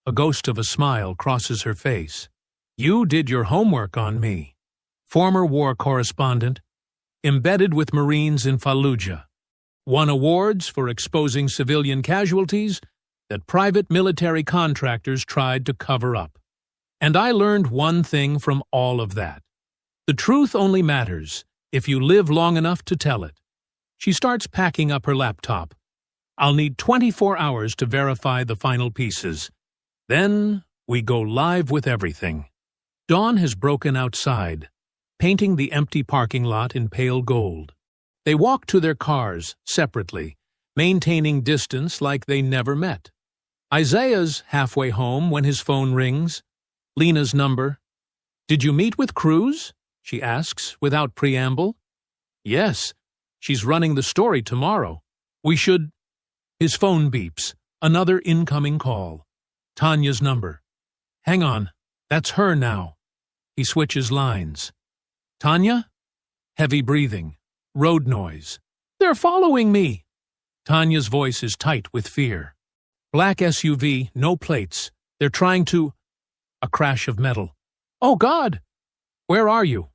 A ghost of a smile crosses her face. "You did your homework on me. Former war correspondent, embedded with Marines in Fallujah. Won awards for exposing civilian casualties that private military contractors tried to cover up. And I learned one thing from all of that. The truth only matters if you live long enough to tell it." She starts packing up her laptop. "I'll need 24 hours to verify the final pieces. Then we go live with everything." Dawn has broken outside, painting the empty parking lot in pale gold. They walk to their cars separately, maintaining distance like they never met. Isaiah's halfway home when his phone rings. Lena's number. "Did you meet with Cruz?" she asks, without preamble. "Yes. She's running the story tomorrow. We should—" His phone beeps. Another incoming call. Tanya's number. "Hang on. That's her now." He switches lines. "Tanya?" Heavy breathing. Road noise. "They're following me." Tanya's voice is tight with fear. Black SUV, no plates. They're trying to— A crash of metal. "Oh, God!" "Where are you?"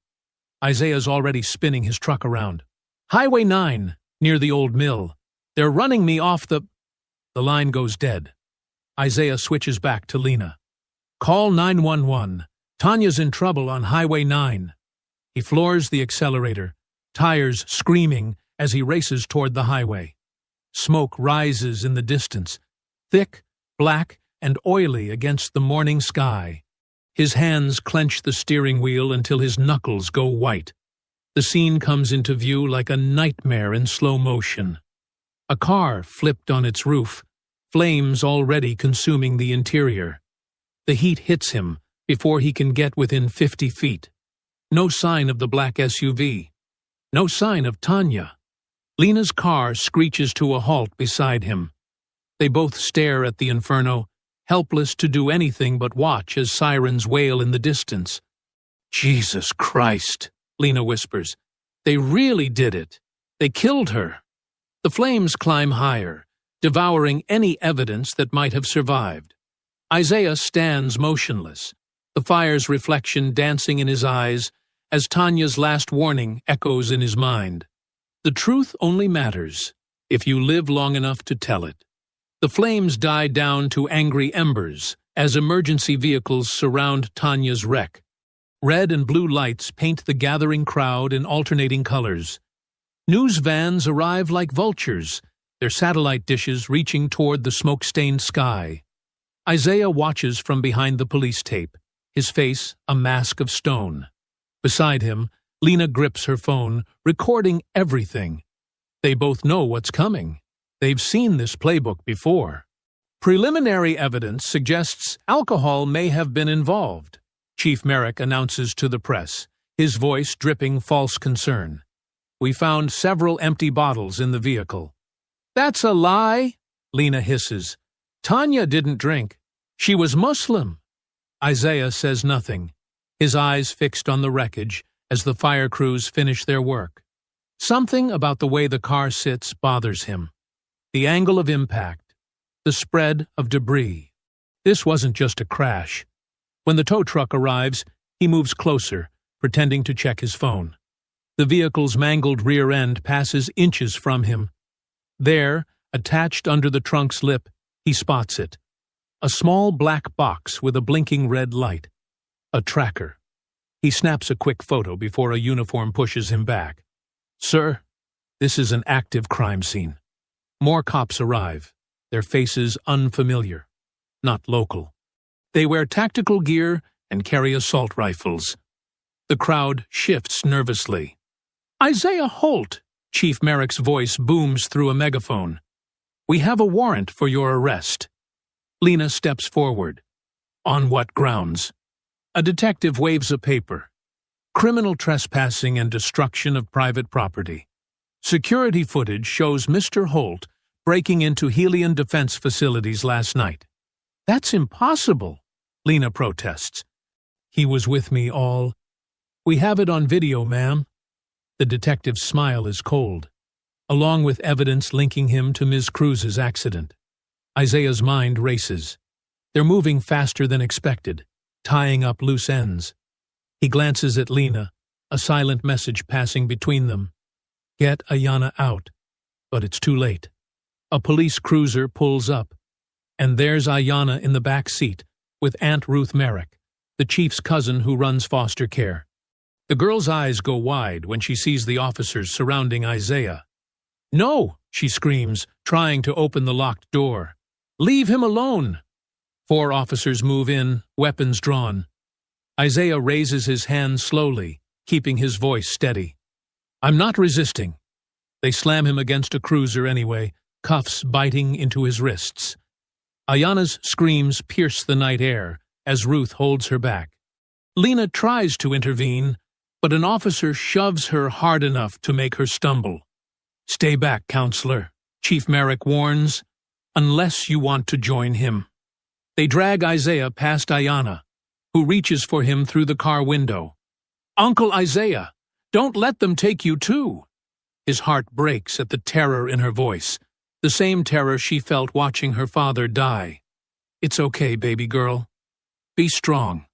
Isaiah's already spinning his truck around. "Highway 9, near the old mill. They're running me off the—" The line goes dead. Isaiah switches back to Lena. "Call 911. Tanya's in trouble on Highway 9. He floors the accelerator, tires screaming as he races toward the highway. Smoke rises in the distance, thick, black, and oily against the morning sky. His hands clench the steering wheel until his knuckles go white. The scene comes into view like a nightmare in slow motion. A car flipped on its roof, flames already consuming the interior. The heat hits him before he can get within 50 feet. No sign of the black SUV. No sign of Tanya. Lena's car screeches to a halt beside him. They both stare at the inferno, helpless to do anything but watch as sirens wail in the distance. "Jesus Christ," Lena whispers. "They really did it. They killed her." The flames climb higher, devouring any evidence that might have survived. Isaiah stands motionless, the fire's reflection dancing in his eyes as Tanya's last warning echoes in his mind. The truth only matters if you live long enough to tell it. The flames die down to angry embers as emergency vehicles surround Tanya's wreck. Red and blue lights paint the gathering crowd in alternating colors. News vans arrive like vultures, their satellite dishes reaching toward the smoke-stained sky. Isaiah watches from behind the police tape, his face a mask of stone. Beside him, Lena grips her phone, recording everything. They both know what's coming. They've seen this playbook before. Preliminary evidence suggests alcohol may have been involved, Chief Merrick announces to the press, his voice dripping false concern. "We found several empty bottles in the vehicle." "That's a lie," Lena hisses. "Tanya didn't drink. She was Muslim." Isaiah says nothing, his eyes fixed on the wreckage as the fire crews finish their work. Something about the way the car sits bothers him. The angle of impact, the spread of debris. This wasn't just a crash. When the tow truck arrives, he moves closer, pretending to check his phone. The vehicle's mangled rear end passes inches from him. There, attached under the trunk's lip, he spots it. A small black box with a blinking red light. A tracker. He snaps a quick photo before a uniform pushes him back. "Sir, this is an active crime scene." More cops arrive, their faces unfamiliar, not local. They wear tactical gear and carry assault rifles. The crowd shifts nervously. "Isaiah Holt," Chief Merrick's voice booms through a megaphone. "We have a warrant for your arrest." Lena steps forward. "On what grounds?" A detective waves a paper. "Criminal trespassing and destruction of private property." Security footage shows Mr. Holt breaking into Helion defense facilities last night. "That's impossible," Lena protests. "He was with me all." "We have it on video, ma'am." The detective's smile is cold, along with evidence linking him to Ms. Cruz's accident. Isaiah's mind races. They're moving faster than expected, tying up loose ends. He glances at Lena, a silent message passing between them. Get Ayanna out. But it's too late. A police cruiser pulls up, and there's Ayanna in the back seat with Aunt Ruth Merrick, the chief's cousin who runs foster care. The girl's eyes go wide when she sees the officers surrounding Isaiah. "No!" she screams, trying to open the locked door. "Leave him alone!" 4 officers move in, weapons drawn. Isaiah raises his hand slowly, keeping his voice steady. "I'm not resisting." They slam him against a cruiser anyway, cuffs biting into his wrists. Ayanna's screams pierce the night air as Ruth holds her back. Lena tries to intervene, but an officer shoves her hard enough to make her stumble. "Stay back, counselor," Chief Merrick warns, "unless you want to join him." They drag Isaiah past Ayanna, who reaches for him through the car window. "Uncle Isaiah, don't let them take you too." His heart breaks at the terror in her voice, the same terror she felt watching her father die. "It's okay, baby girl. Be strong."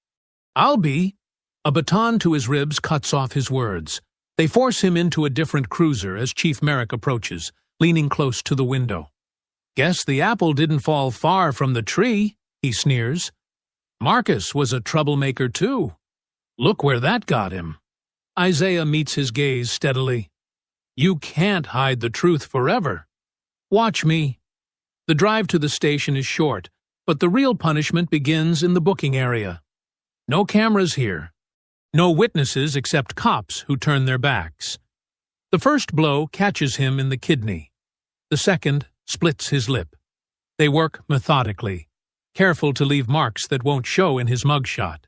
"I'll be." A baton to his ribs cuts off his words. They force him into a different cruiser as Chief Merrick approaches, leaning close to the window. "Guess the apple didn't fall far from the tree," he sneers. "Marcus was a troublemaker too. Look where that got him." Isaiah meets his gaze steadily. "You can't hide the truth forever. Watch me." The drive to the station is short, but the real punishment begins in the booking area. No cameras here. No witnesses except cops who turn their backs. The first blow catches him in the kidney. The second splits his lip. They work methodically, careful to leave marks that won't show in his mugshot.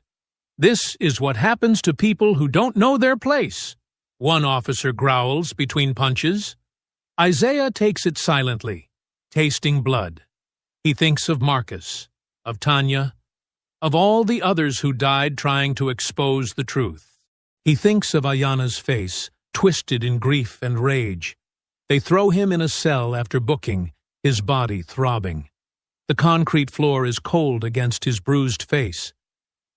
"This is what happens to people who don't know their place," one officer growls between punches. Isaiah takes it silently, tasting blood. He thinks of Marcus, of Tanya, of all the others who died trying to expose the truth. He thinks of Ayanna's face, twisted in grief and rage. They throw him in a cell after booking, his body throbbing. The concrete floor is cold against his bruised face.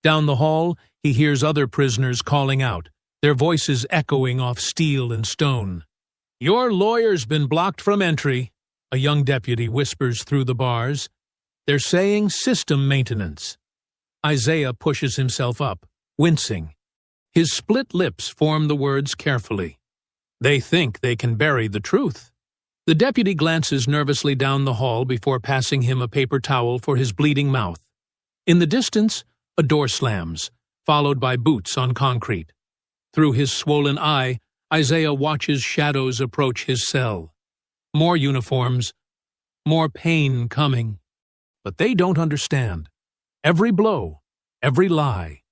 Down the hall, he hears other prisoners calling out, their voices echoing off steel and stone. "Your lawyer's been blocked from entry," a young deputy whispers through the bars. "They're saying system maintenance." Isaiah pushes himself up, wincing. His split lips form the words carefully. They think they can bury the truth. The deputy glances nervously down the hall before passing him a paper towel for his bleeding mouth. In the distance, a door slams, followed by boots on concrete. Through his swollen eye, Isaiah watches shadows approach his cell. More uniforms, more pain coming. But they don't understand. Every blow, every lie,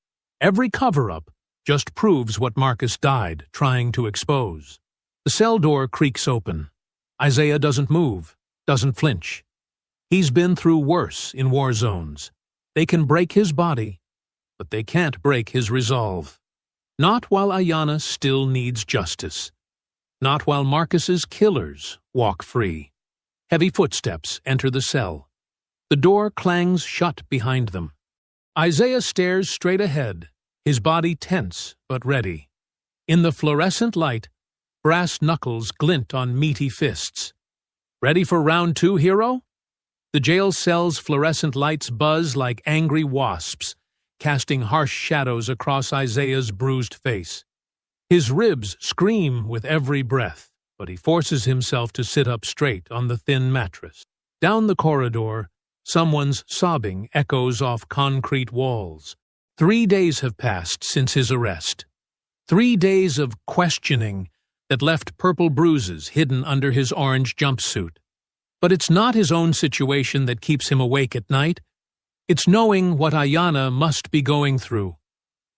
every cover-up just proves what Marcus died trying to expose. The cell door creaks open. Isaiah doesn't move, doesn't flinch. He's been through worse in war zones. They can break his body, but they can't break his resolve. Not while Ayanna still needs justice. Not while Marcus's killers walk free. Heavy footsteps enter the cell. The door clangs shut behind them. Isaiah stares straight ahead, his body tense but ready. In the fluorescent light, brass knuckles glint on meaty fists. "Ready for round 2, hero?" The jail cell's fluorescent lights buzz like angry wasps, casting harsh shadows across Isaiah's bruised face. His ribs scream with every breath, but he forces himself to sit up straight on the thin mattress. Down the corridor, someone's sobbing echoes off concrete walls. 3 days have passed since his arrest. 3 days of questioning that left purple bruises hidden under his orange jumpsuit. But it's not his own situation that keeps him awake at night. It's knowing what Ayanna must be going through.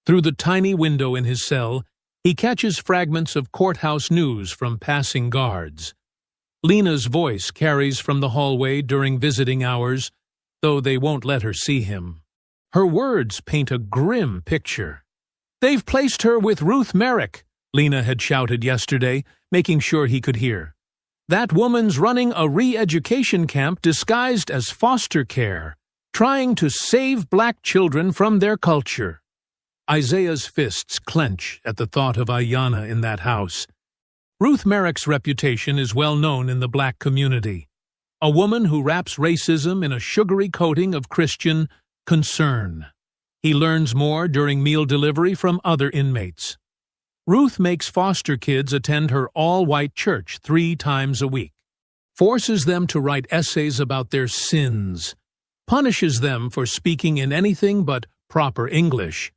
Through the tiny window in his cell, he catches fragments of courthouse news from passing guards. Lena's voice carries from the hallway during visiting hours, though they won't let her see him. Her words paint a grim picture. "They've placed her with Ruth Merrick," Lena had shouted yesterday, making sure he could hear. "That woman's running a re-education camp disguised as foster care, trying to save black children from their culture." Isaiah's fists clench at the thought of Ayanna in that house. Ruth Merrick's reputation is well known in the black community. A woman who wraps racism in a sugary coating of Christian concern. He learns more during meal delivery from other inmates. Ruth makes foster kids attend her all-white church 3 times a week, forces them to write essays about their sins, punishes them for speaking in anything but proper English.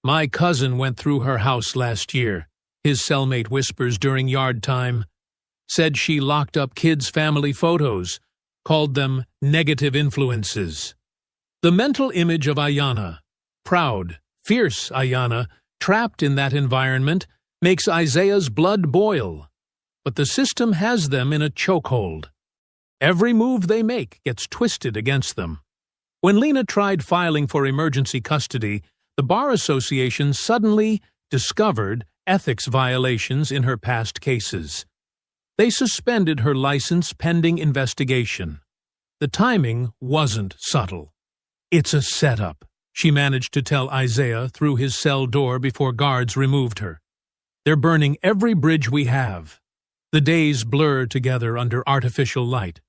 "My cousin went through her house last year," his cellmate whispers during yard time. "Said she locked up kids' family photos, called them negative influences." The mental image of Ayanna, proud, fierce Ayanna, trapped in that environment, makes Isaiah's blood boil. But the system has them in a chokehold. Every move they make gets twisted against them. When Lena tried filing for emergency custody, the Bar Association suddenly discovered ethics violations in her past cases. They suspended her license pending investigation. The timing wasn't subtle. "It's a setup," she managed to tell Isaiah through his cell door before guards removed her. "They're burning every bridge we have." The days blur together under artificial light.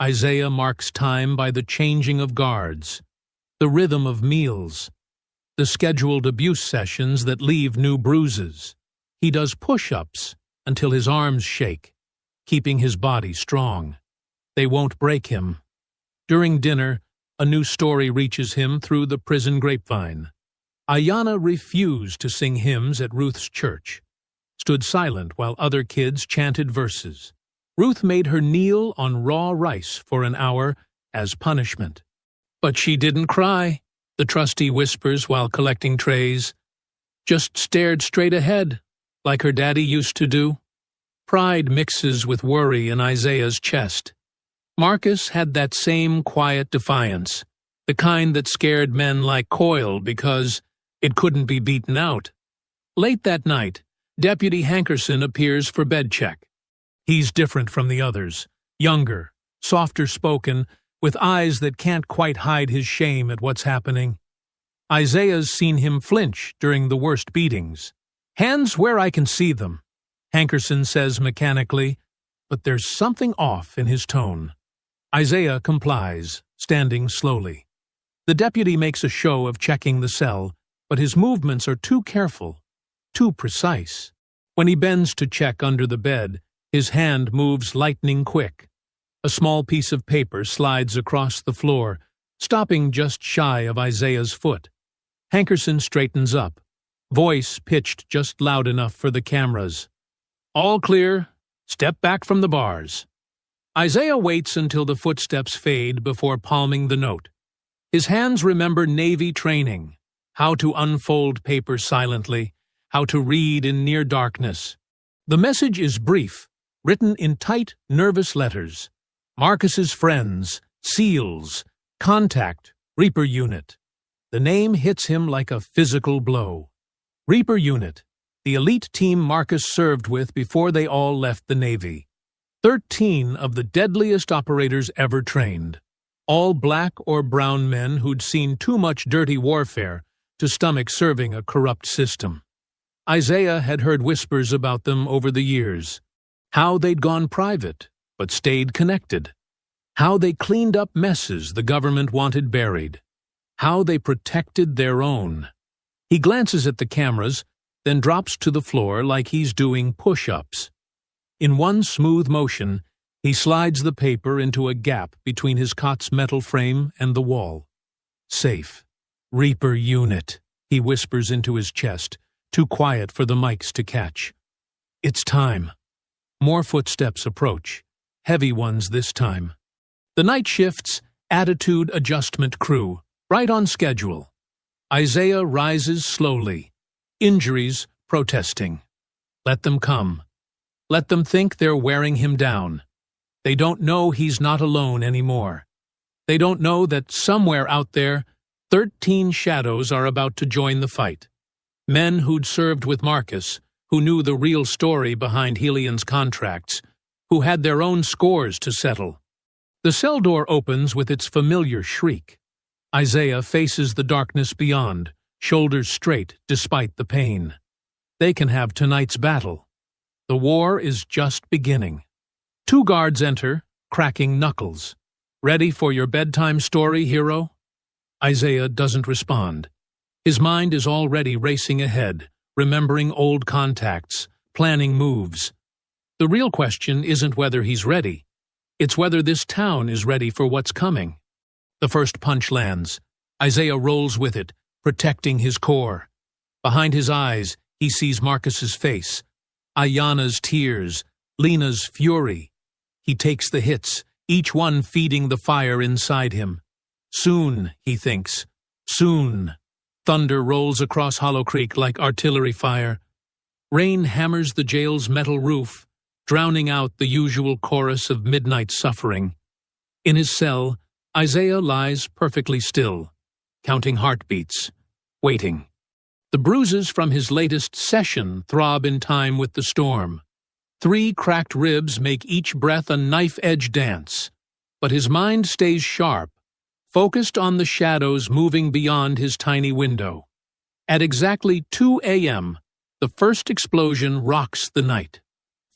Isaiah marks time by the changing of guards, the rhythm of meals, the scheduled abuse sessions that leave new bruises. He does push-ups until his arms shake, keeping his body strong. They won't break him. During dinner, a new story reaches him through the prison grapevine. Ayanna refused to sing hymns at Ruth's church, stood silent while other kids chanted verses. Ruth made her kneel on raw rice for an hour as punishment. But she didn't cry, the trustee whispers while collecting trays. Just stared straight ahead, like her daddy used to do. Pride mixes with worry in Isaiah's chest. Marcus had that same quiet defiance, the kind that scared men like Coyle because it couldn't be beaten out. Late that night, Deputy Hankerson appears for bed check. He's different from the others, younger, softer-spoken, with eyes that can't quite hide his shame at what's happening. Isaiah's seen him flinch during the worst beatings. "Hands where I can see them," Hankerson says mechanically, but there's something off in his tone. Isaiah complies, standing slowly. The deputy makes a show of checking the cell, but his movements are too careful, too precise. When he bends to check under the bed, his hand moves lightning quick. A small piece of paper slides across the floor, stopping just shy of Isaiah's foot. Hankerson straightens up, voice pitched just loud enough for the cameras. "All clear. Step back from the bars." Isaiah waits until the footsteps fade before palming the note. His hands remember Navy training, how to unfold paper silently, how to read in near darkness. The message is brief, written in tight, nervous letters. Marcus's friends, SEALs, contact, Reaper Unit. The name hits him like a physical blow. Reaper Unit, the elite team Marcus served with before they all left the Navy. 13 of the deadliest operators ever trained. All black or brown men who'd seen too much dirty warfare to stomach serving a corrupt system. Isaiah had heard whispers about them over the years. How they'd gone private, but stayed connected. How they cleaned up messes the government wanted buried. How they protected their own. He glances at the cameras, then drops to the floor like he's doing push-ups. In one smooth motion, he slides the paper into a gap between his cot's metal frame and the wall. Safe. Reaper Unit, he whispers into his chest, too quiet for the mics to catch. It's time. More footsteps approach, heavy ones this time. The night shift's attitude adjustment crew, right on schedule. Isaiah rises slowly, injuries protesting. Let them come. Let them think they're wearing him down. They don't know he's not alone anymore. They don't know that somewhere out there, 13 shadows are about to join the fight. Men who'd served with Marcus, who knew the real story behind Helion's contracts, who had their own scores to settle. The cell door opens with its familiar shriek. Isaiah faces the darkness beyond, shoulders straight despite the pain. They can have tonight's battle. The war is just beginning. 2 guards enter, cracking knuckles. "Ready for your bedtime story, hero?" Isaiah doesn't respond. His mind is already racing ahead, remembering old contacts, planning moves. The real question isn't whether he's ready. It's whether this town is ready for what's coming. The first punch lands. Isaiah rolls with it, protecting his core. Behind his eyes, he sees Marcus's face, Ayanna's tears, Lena's fury. He takes the hits, each one feeding the fire inside him. Soon, he thinks. Soon. Thunder rolls across Hollow Creek like artillery fire. Rain hammers the jail's metal roof, drowning out the usual chorus of midnight suffering. In his cell, Isaiah lies perfectly still, counting heartbeats, waiting. The bruises from his latest session throb in time with the storm. 3 cracked ribs make each breath a knife-edge dance, but his mind stays sharp, focused on the shadows moving beyond his tiny window. At exactly 2 a.m., the first explosion rocks the night,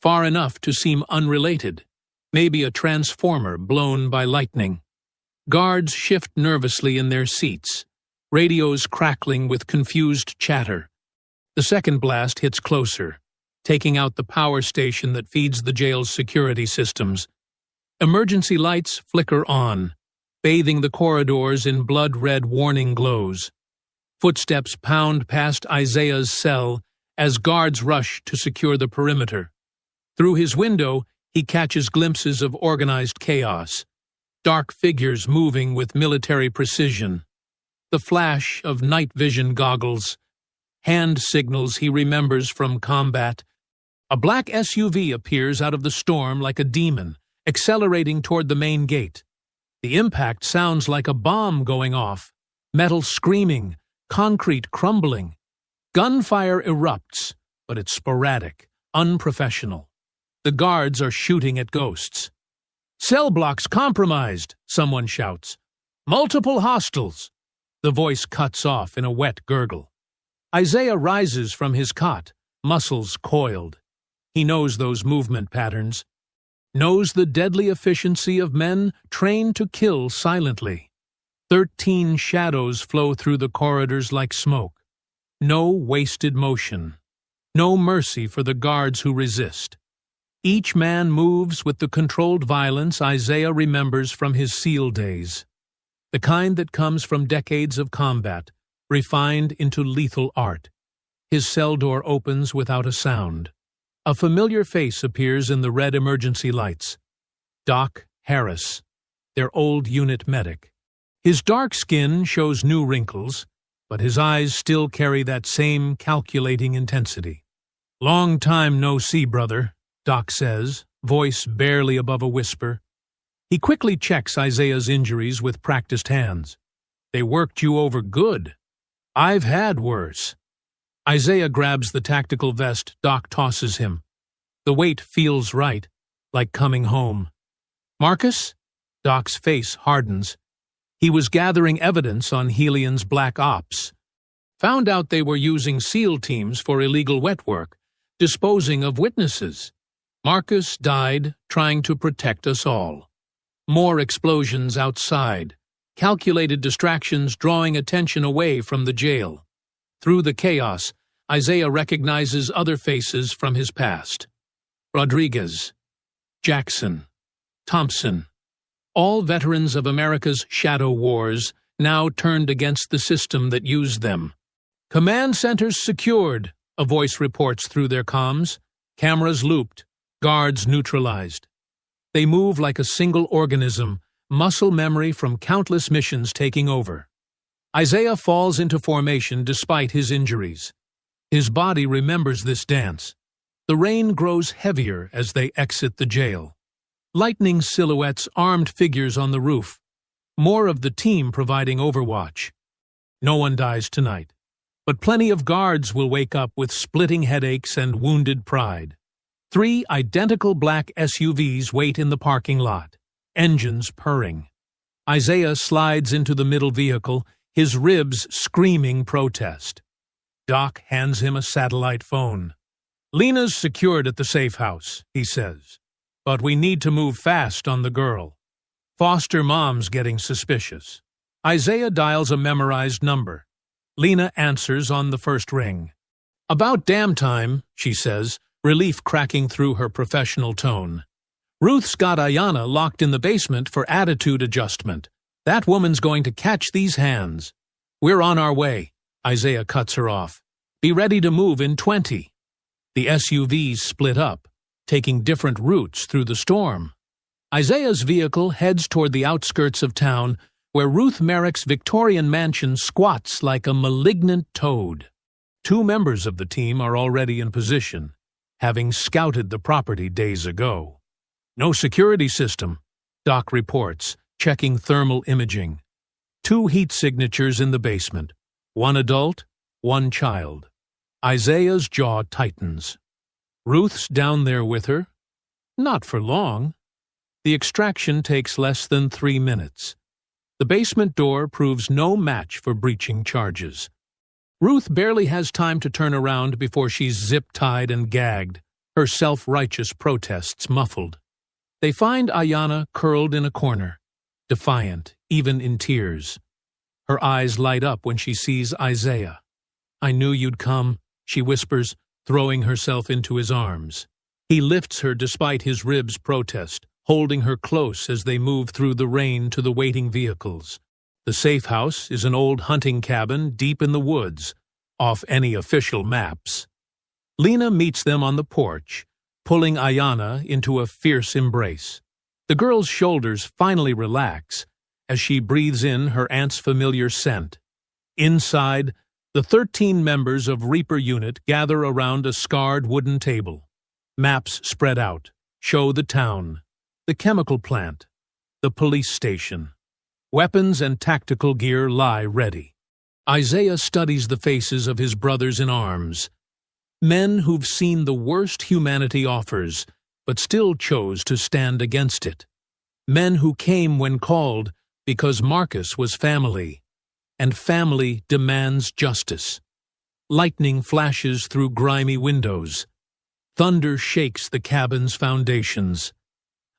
far enough to seem unrelated, maybe a transformer blown by lightning. Guards shift nervously in their seats, radios crackling with confused chatter. The second blast hits closer, taking out the power station that feeds the jail's security systems. Emergency lights flicker on, bathing the corridors in blood-red warning glows. Footsteps pound past Isaiah's cell as guards rush to secure the perimeter. Through his window, he catches glimpses of organized chaos, dark figures moving with military precision, the flash of night vision goggles, hand signals he remembers from combat. A black SUV appears out of the storm like a demon, accelerating toward the main gate. The impact sounds like a bomb going off, metal screaming, concrete crumbling. Gunfire erupts, but it's sporadic, unprofessional. The guards are shooting at ghosts. "Cell blocks compromised," someone shouts. "Multiple hostiles." The voice cuts off in a wet gurgle. Isaiah rises from his cot, muscles coiled. He knows those movement patterns, knows the deadly efficiency of men trained to kill silently. 13 shadows flow through the corridors like smoke. No wasted motion. No mercy for the guards who resist. Each man moves with the controlled violence Isaiah remembers from his SEAL days. The kind that comes from decades of combat, refined into lethal art. His cell door opens without a sound. A familiar face appears in the red emergency lights. Doc Harris, their old unit medic. His dark skin shows new wrinkles, but his eyes still carry that same calculating intensity. "Long time no see, brother," Doc says, voice barely above a whisper. He quickly checks Isaiah's injuries with practiced hands. "They worked you over good. I've had worse." Isaiah grabs the tactical vest Doc tosses him. The weight feels right, like coming home. "Marcus?" Doc's face hardens. He was gathering evidence on Helion's black ops. Found out they were using SEAL teams for illegal wet work, disposing of witnesses. Marcus died trying to protect us all. More explosions outside, calculated distractions drawing attention away from the jail. Through the chaos, Isaiah recognizes other faces from his past. Rodriguez, Jackson, Thompson, all veterans of America's shadow wars, now turned against the system that used them. "Command centers secured," a voice reports through their comms. Cameras looped, guards neutralized. They move like a single organism, muscle memory from countless missions taking over. Isaiah falls into formation despite his injuries. His body remembers this dance. The rain grows heavier as they exit the jail. Lightning silhouettes, armed figures on the roof. More of the team providing overwatch. No one dies tonight, but plenty of guards will wake up with splitting headaches and wounded pride. 3 identical black SUVs wait in the parking lot, engines purring. Isaiah slides into the middle vehicle, his ribs screaming protest. Doc hands him a satellite phone. "Lena's secured at the safe house," he says. "But we need to move fast on the girl. Foster mom's getting suspicious." Isaiah dials a memorized number. Lena answers on the first ring. "About damn time," she says, relief cracking through her professional tone. "Ruth's got Ayanna locked in the basement for attitude adjustment. That woman's going to catch these hands." "We're on our way," Isaiah cuts her off. "Be ready to move in 20. The SUVs split up, taking different routes through the storm. Isaiah's vehicle heads toward the outskirts of town, where Ruth Merrick's Victorian mansion squats like a malignant toad. 2 members of the team are already in position, having scouted the property days ago. "No security system," Doc reports, checking thermal imaging. 2 heat signatures in the basement, 1 adult, 1 child. Isaiah's jaw tightens. Ruth's down there with her? Not for long. The extraction takes less than 3 minutes. The basement door proves no match for breaching charges. Ruth barely has time to turn around before she's zip-tied and gagged, her self-righteous protests muffled. They find Ayanna curled in a corner, defiant, even in tears. Her eyes light up when she sees Isaiah. "I knew you'd come," she whispers, throwing herself into his arms. He lifts her despite his ribs' protest, holding her close as they move through the rain to the waiting vehicles. The safe house is an old hunting cabin deep in the woods, off any official maps. Lena meets them on the porch, pulling Ayanna into a fierce embrace. The girl's shoulders finally relax as she breathes in her aunt's familiar scent. Inside, the 13 members of Reaper Unit gather around a scarred wooden table. Maps spread out, show the town, the chemical plant, the police station. Weapons and tactical gear lie ready. Isaiah studies the faces of his brothers in arms. Men who've seen the worst humanity offers, but still chose to stand against it. Men who came when called because Marcus was family, and family demands justice. Lightning flashes through grimy windows. Thunder shakes the cabin's foundations.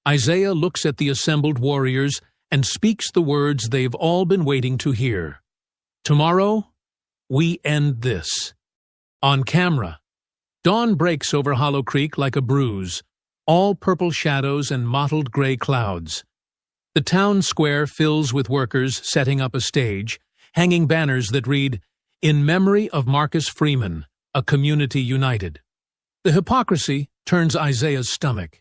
Isaiah looks at the assembled warriors and speaks the words they've all been waiting to hear. Tomorrow, we end this. On camera, dawn breaks over Hollow Creek like a bruise, all purple shadows and mottled gray clouds. The town square fills with workers setting up a stage, hanging banners that read, "In memory of Marcus Freeman, a community united." The hypocrisy turns Isaiah's stomach.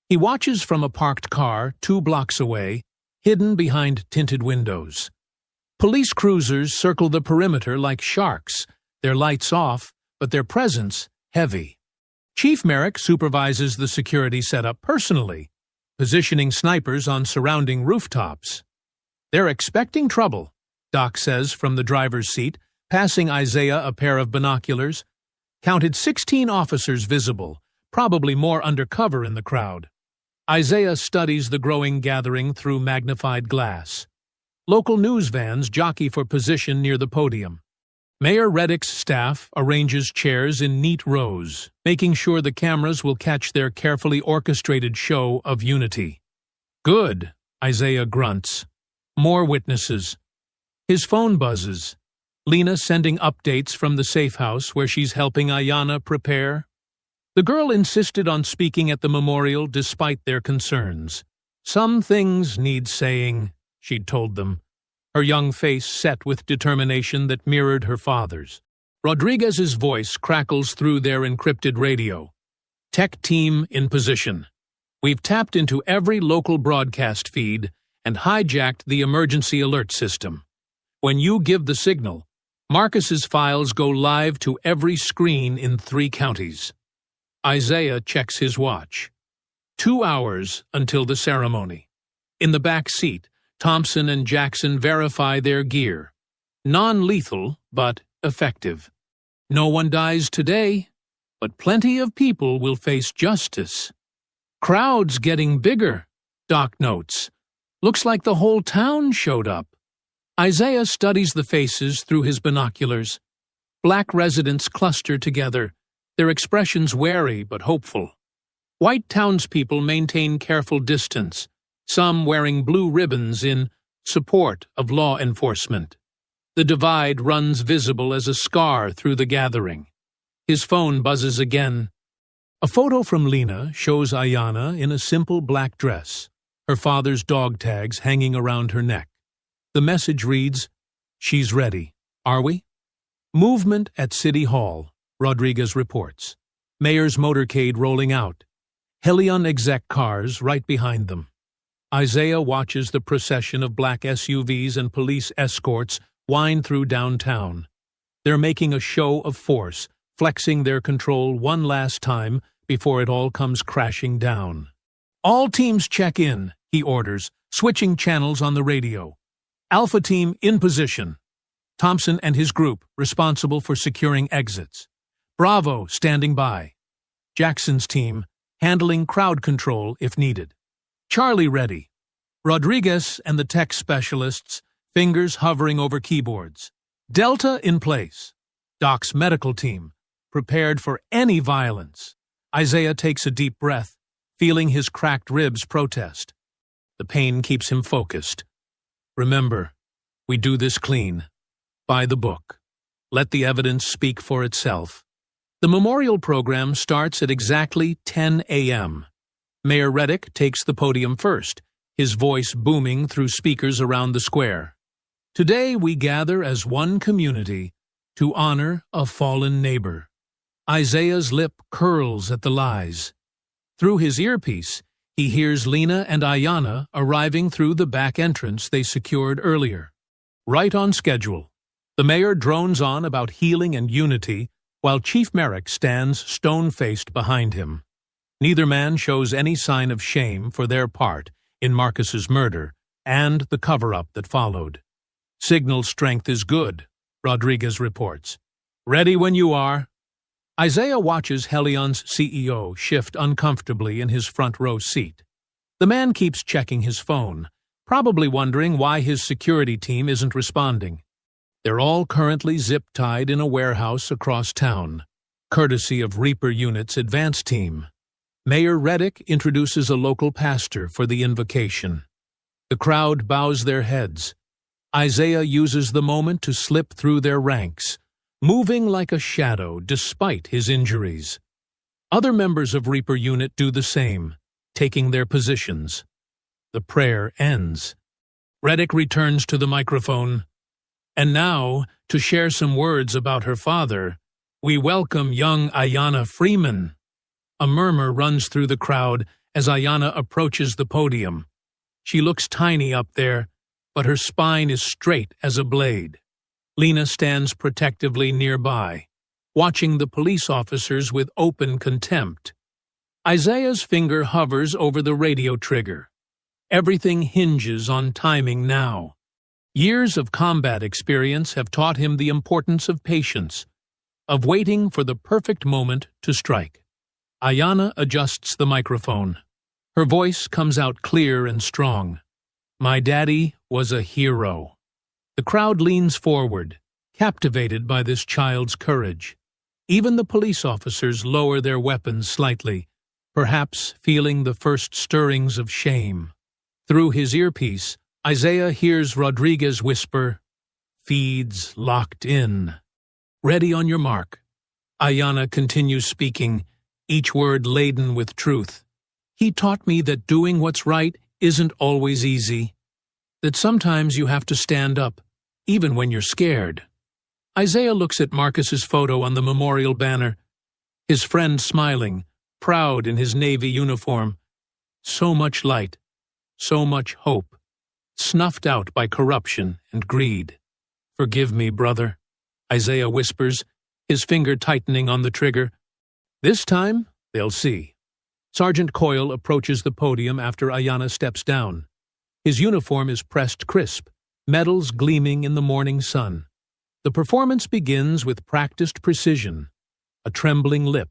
He watches from a parked car 2 blocks away, hidden behind tinted windows. Police cruisers circle the perimeter like sharks, their lights off, but their presence heavy. Chief Merrick supervises the security setup personally, positioning snipers on surrounding rooftops. "They're expecting trouble," Doc says from the driver's seat, passing Isaiah a pair of binoculars. Counted 16 officers visible, probably more undercover in the crowd. Isaiah studies the growing gathering through magnified glass. Local news vans jockey for position near the podium. Mayor Reddick's staff arranges chairs in neat rows, making sure the cameras will catch their carefully orchestrated show of unity. "Good," Isaiah grunts. More witnesses. His phone buzzes. Lena sending updates from the safe house where she's helping Ayanna prepare. The girl insisted on speaking at the memorial despite their concerns. "Some things need saying," she'd told them, her young face set with determination that mirrored her father's. Rodriguez's voice crackles through their encrypted radio. "Tech team in position. We've tapped into every local broadcast feed and hijacked the emergency alert system. When you give the signal, Marcus's files go live to every screen in 3 counties. Isaiah checks his watch. 2 hours until the ceremony. In the back seat, Thompson and Jackson verify their gear. Non-lethal, but effective. No one dies today, but plenty of people will face justice. Crowds getting bigger, Doc notes. Looks like the whole town showed up. Isaiah studies the faces through his binoculars. Black residents cluster together, their expressions wary but hopeful. White townspeople maintain careful distance, some wearing blue ribbons in support of law enforcement. The divide runs visible as a scar through the gathering. His phone buzzes again. A photo from Lena shows Ayanna in a simple black dress, her father's dog tags hanging around her neck. The message reads, "She's ready. Are we?" Movement at City Hall, Rodriguez reports. Mayor's motorcade rolling out. Helion exec cars right behind them. Isaiah watches the procession of black SUVs and police escorts wind through downtown. They're making a show of force, flexing their control one last time before it all comes crashing down. "All teams check in," he orders, switching channels on the radio. "Alpha team in position. Thompson and his group responsible for securing exits. Bravo standing by. Jackson's team handling crowd control if needed. Charlie ready. Rodriguez and the tech specialists, fingers hovering over keyboards. Delta in place. Doc's medical team, prepared for any violence." Isaiah takes a deep breath, feeling his cracked ribs protest. The pain keeps him focused. "Remember, we do this clean. By the book. Let the evidence speak for itself." The memorial program starts at exactly 10 a.m. Mayor Reddick takes the podium first, his voice booming through speakers around the square. Today we gather as one community to honor a fallen neighbor. Isaiah's lip curls at the lies. Through his earpiece, he hears Lena and Ayanna arriving through the back entrance they secured earlier. Right on schedule, the mayor drones on about healing and unity, while Chief Merrick stands stone-faced behind him. Neither man shows any sign of shame for their part in Marcus's murder and the cover-up that followed. Signal strength is good, Rodriguez reports. Ready when you are. Isaiah watches Helion's CEO shift uncomfortably in his front-row seat. The man keeps checking his phone, probably wondering why his security team isn't responding. They're all currently zip-tied in a warehouse across town, courtesy of Reaper Unit's advance team. Mayor Reddick introduces a local pastor for the invocation. The crowd bows their heads. Isaiah uses the moment to slip through their ranks, moving like a shadow despite his injuries. Other members of Reaper Unit do the same, taking their positions. The prayer ends. Reddick returns to the microphone. And now, to share some words about her father, we welcome young Ayanna Freeman. A murmur runs through the crowd as Ayanna approaches the podium. She looks tiny up there, but her spine is straight as a blade. Lena stands protectively nearby, watching the police officers with open contempt. Isaiah's finger hovers over the radio trigger. Everything hinges on timing now. Years of combat experience have taught him the importance of patience, of waiting for the perfect moment to strike. Ayanna adjusts the microphone. Her voice comes out clear and strong. My daddy was a hero. The crowd leans forward, captivated by this child's courage. Even the police officers lower their weapons slightly, perhaps feeling the first stirrings of shame. Through his earpiece, Isaiah hears Rodriguez whisper, "Feeds locked in." Ready on your mark. Ayanna continues speaking, each word laden with truth. He taught me that doing what's right isn't always easy, that sometimes you have to stand up, even when you're scared. Isaiah looks at Marcus's photo on the memorial banner, his friend smiling, proud in his Navy uniform. So much light, so much hope, snuffed out by corruption and greed. Forgive me, brother, Isaiah whispers, his finger tightening on the trigger. This time, they'll see. Sergeant Coyle approaches the podium after Ayanna steps down. His uniform is pressed crisp, medals gleaming in the morning sun. The performance begins with practiced precision, a trembling lip,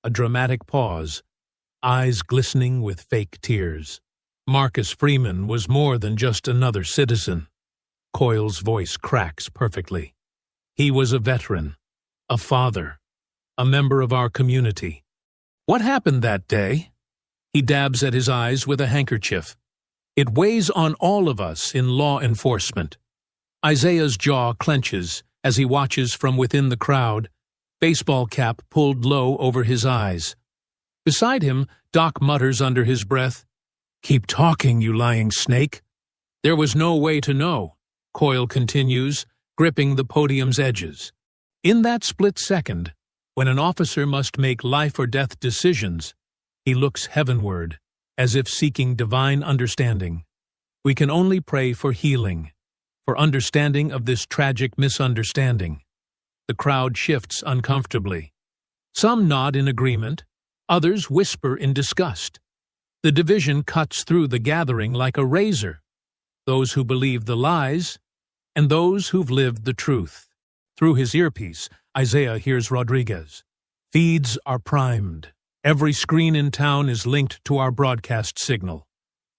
a dramatic pause, eyes glistening with fake tears. Marcus Freeman was more than just another citizen. Coyle's voice cracks perfectly. He was a veteran, a father, a member of our community. What happened that day? He dabs at his eyes with a handkerchief. It weighs on all of us in law enforcement. Isaiah's jaw clenches as he watches from within the crowd, baseball cap pulled low over his eyes. Beside him, Doc mutters under his breath, "Keep talking, you lying snake." There was no way to know, Coyle continues, gripping the podium's edges. In that split second, when an officer must make life-or-death decisions, he looks heavenward, as if seeking divine understanding. We can only pray for healing, for understanding of this tragic misunderstanding. The crowd shifts uncomfortably. Some nod in agreement, others whisper in disgust. The division cuts through the gathering like a razor. Those who believe the lies, and those who've lived the truth. Through his earpiece, Isaiah hears Rodriguez. Feeds are primed. Every screen in town is linked to our broadcast signal.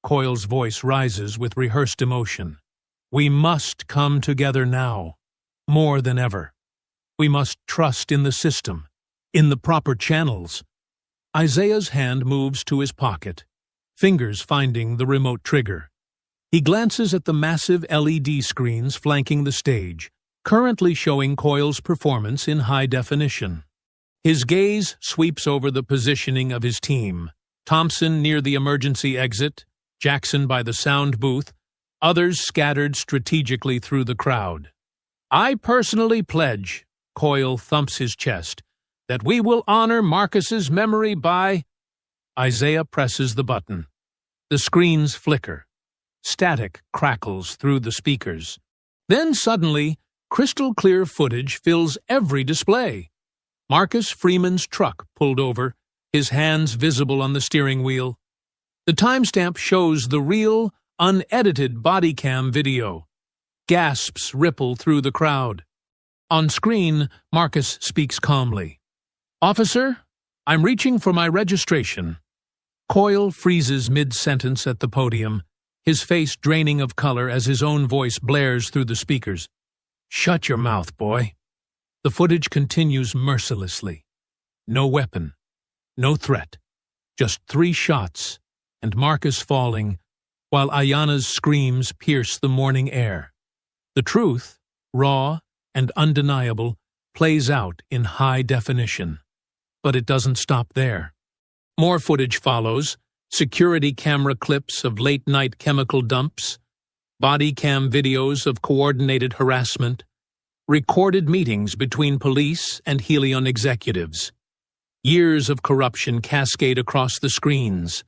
Coyle's voice rises with rehearsed emotion. We must come together now, more than ever. We must trust in the system, in the proper channels. Isaiah's hand moves to his pocket, fingers finding the remote trigger. He glances at the massive LED screens flanking the stage, currently showing Coyle's performance in high definition. His gaze sweeps over the positioning of his team. Thompson near the emergency exit, Jackson by the sound booth, others scattered strategically through the crowd. "I personally pledge," Coyle thumps his chest, "that we will honor Marcus's memory by—" Isaiah presses the button. The screens flicker. Static crackles through the speakers. Then suddenly, crystal-clear footage fills every display. Marcus Freeman's truck pulled over, his hands visible on the steering wheel. The timestamp shows the real, unedited body cam video. Gasps ripple through the crowd. On screen, Marcus speaks calmly. "Officer, I'm reaching for my registration." Coyle freezes mid-sentence at the podium, his face draining of color as his own voice blares through the speakers. "Shut your mouth, boy." The footage continues mercilessly. No weapon, no threat, just 3 shots, and Marcus falling, while Ayanna's screams pierce the morning air. The truth, raw and undeniable, plays out in high definition. But it doesn't stop there. More footage follows, security camera clips of late-night chemical dumps, body cam videos of coordinated harassment, recorded meetings between police and Helion executives. Years of corruption cascade across the screens.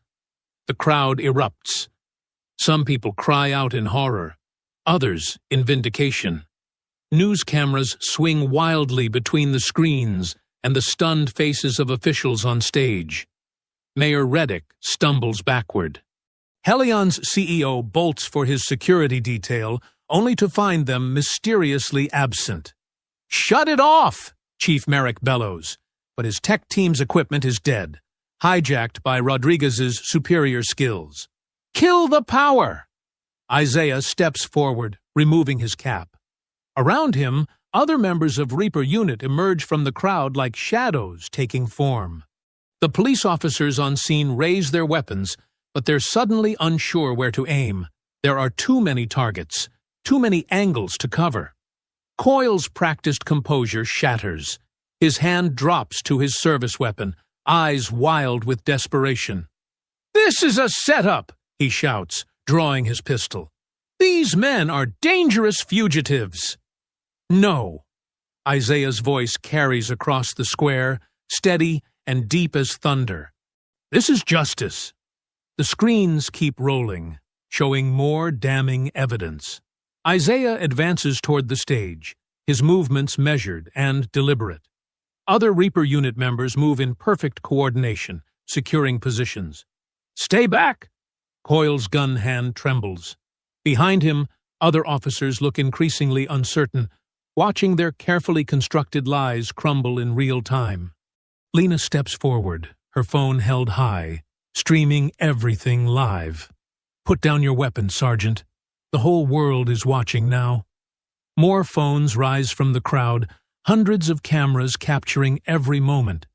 The crowd erupts. Some people cry out in horror, others in vindication. News cameras swing wildly between the screens and the stunned faces of officials on stage. Mayor Reddick stumbles backward. Helion's CEO bolts for his security detail, only to find them mysteriously absent. "Shut it off!" Chief Merrick bellows, but his tech team's equipment is dead, hijacked by Rodriguez's superior skills. "Kill the power!" Isaiah steps forward, removing his cap. Around him, other members of Reaper Unit emerge from the crowd like shadows taking form. The police officers on scene raise their weapons, but they're suddenly unsure where to aim. There are too many targets, too many angles to cover. Coyle's practiced composure shatters. His hand drops to his service weapon, eyes wild with desperation. "This is a setup!" he shouts, drawing his pistol. "These men are dangerous fugitives!" "No!" Isaiah's voice carries across the square, steady and deep as thunder. "This is justice." The screens keep rolling, showing more damning evidence. Isaiah advances toward the stage, his movements measured and deliberate. Other Reaper Unit members move in perfect coordination, securing positions. "Stay back!" Coyle's gun hand trembles. Behind him, other officers look increasingly uncertain, watching their carefully constructed lies crumble in real time. Lena steps forward, her phone held high, streaming everything live. "Put down your weapon, Sergeant. The whole world is watching now." More phones rise from the crowd, hundreds of cameras capturing every moment.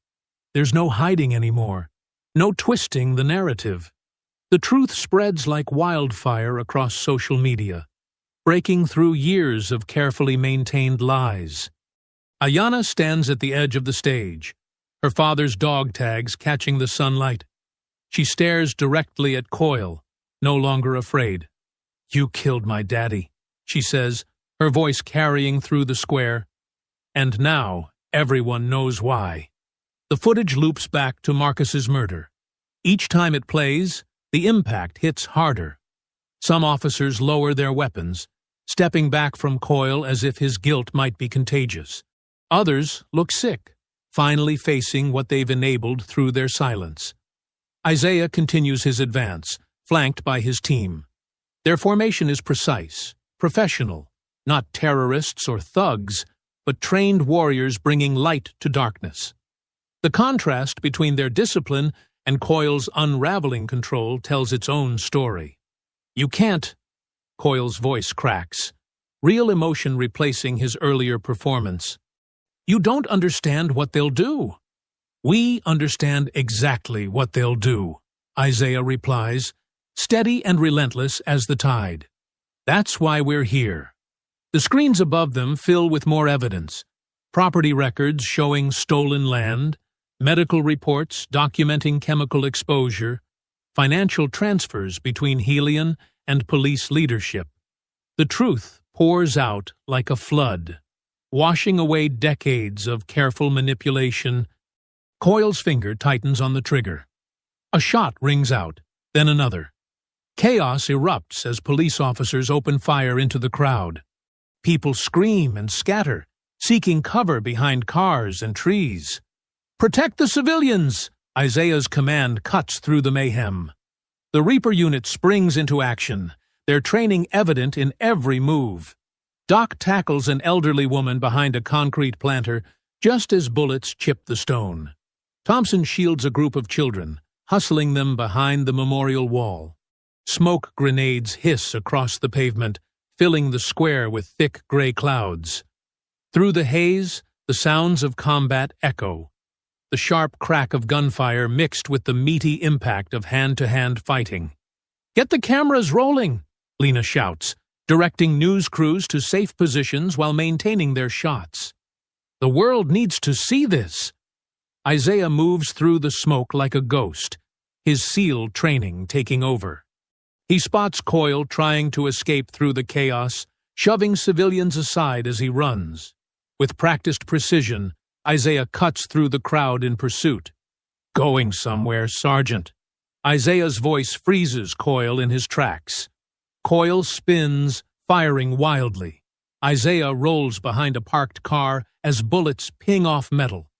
There's no hiding anymore, no twisting the narrative. The truth spreads like wildfire across social media, breaking through years of carefully maintained lies. Ayanna stands at the edge of the stage, her father's dog tags catching the sunlight. She stares directly at Coyle, no longer afraid. "You killed my daddy," she says, her voice carrying through the square. And now everyone knows why. The footage loops back to Marcus's murder. Each time it plays, the impact hits harder. Some officers lower their weapons, stepping back from Coyle as if his guilt might be contagious. Others look sick, finally facing what they've enabled through their silence. Isaiah continues his advance, flanked by his team. Their formation is precise, professional, not terrorists or thugs, but trained warriors bringing light to darkness. The contrast between their discipline and Coyle's unraveling control tells its own story. "You can't," Coyle's voice cracks, real emotion replacing his earlier performance. "You don't understand what they'll do." "We understand exactly what they'll do," Isaiah replies, steady and relentless as the tide. "That's why we're here." The screens above them fill with more evidence. Property records showing stolen land, medical reports documenting chemical exposure, financial transfers between Helion and police leadership. The truth pours out like a flood, washing away decades of careful manipulation. Coyle's finger tightens on the trigger. A shot rings out, then another. Chaos erupts as police officers open fire into the crowd. People scream and scatter, seeking cover behind cars and trees. "Protect the civilians!" Isaiah's command cuts through the mayhem. The Reaper unit springs into action, their training evident in every move. Doc tackles an elderly woman behind a concrete planter just as bullets chip the stone. Thompson shields a group of children, hustling them behind the memorial wall. Smoke grenades hiss across the pavement, filling the square with thick gray clouds. Through the haze, the sounds of combat echo. The sharp crack of gunfire mixed with the meaty impact of hand-to-hand fighting. "Get the cameras rolling!" Lena shouts, directing news crews to safe positions while maintaining their shots. "The world needs to see this!" Isaiah moves through the smoke like a ghost, his SEAL training taking over. He spots Coyle trying to escape through the chaos, shoving civilians aside as he runs. With practiced precision, Isaiah cuts through the crowd in pursuit. "Going somewhere, Sergeant." Isaiah's voice freezes Coyle in his tracks. Coyle spins, firing wildly. Isaiah rolls behind a parked car as bullets ping off metal.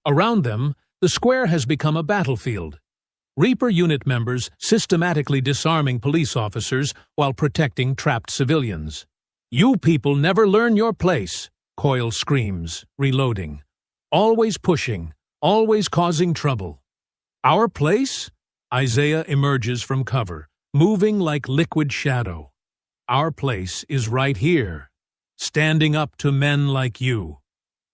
Around them, the square has become a battlefield. Reaper unit members systematically disarming police officers while protecting trapped civilians. "You people never learn your place," Coyle screams, reloading. "Always pushing, always causing trouble." "Our place?" Isaiah emerges from cover, moving like liquid shadow. "Our place is right here, standing up to men like you."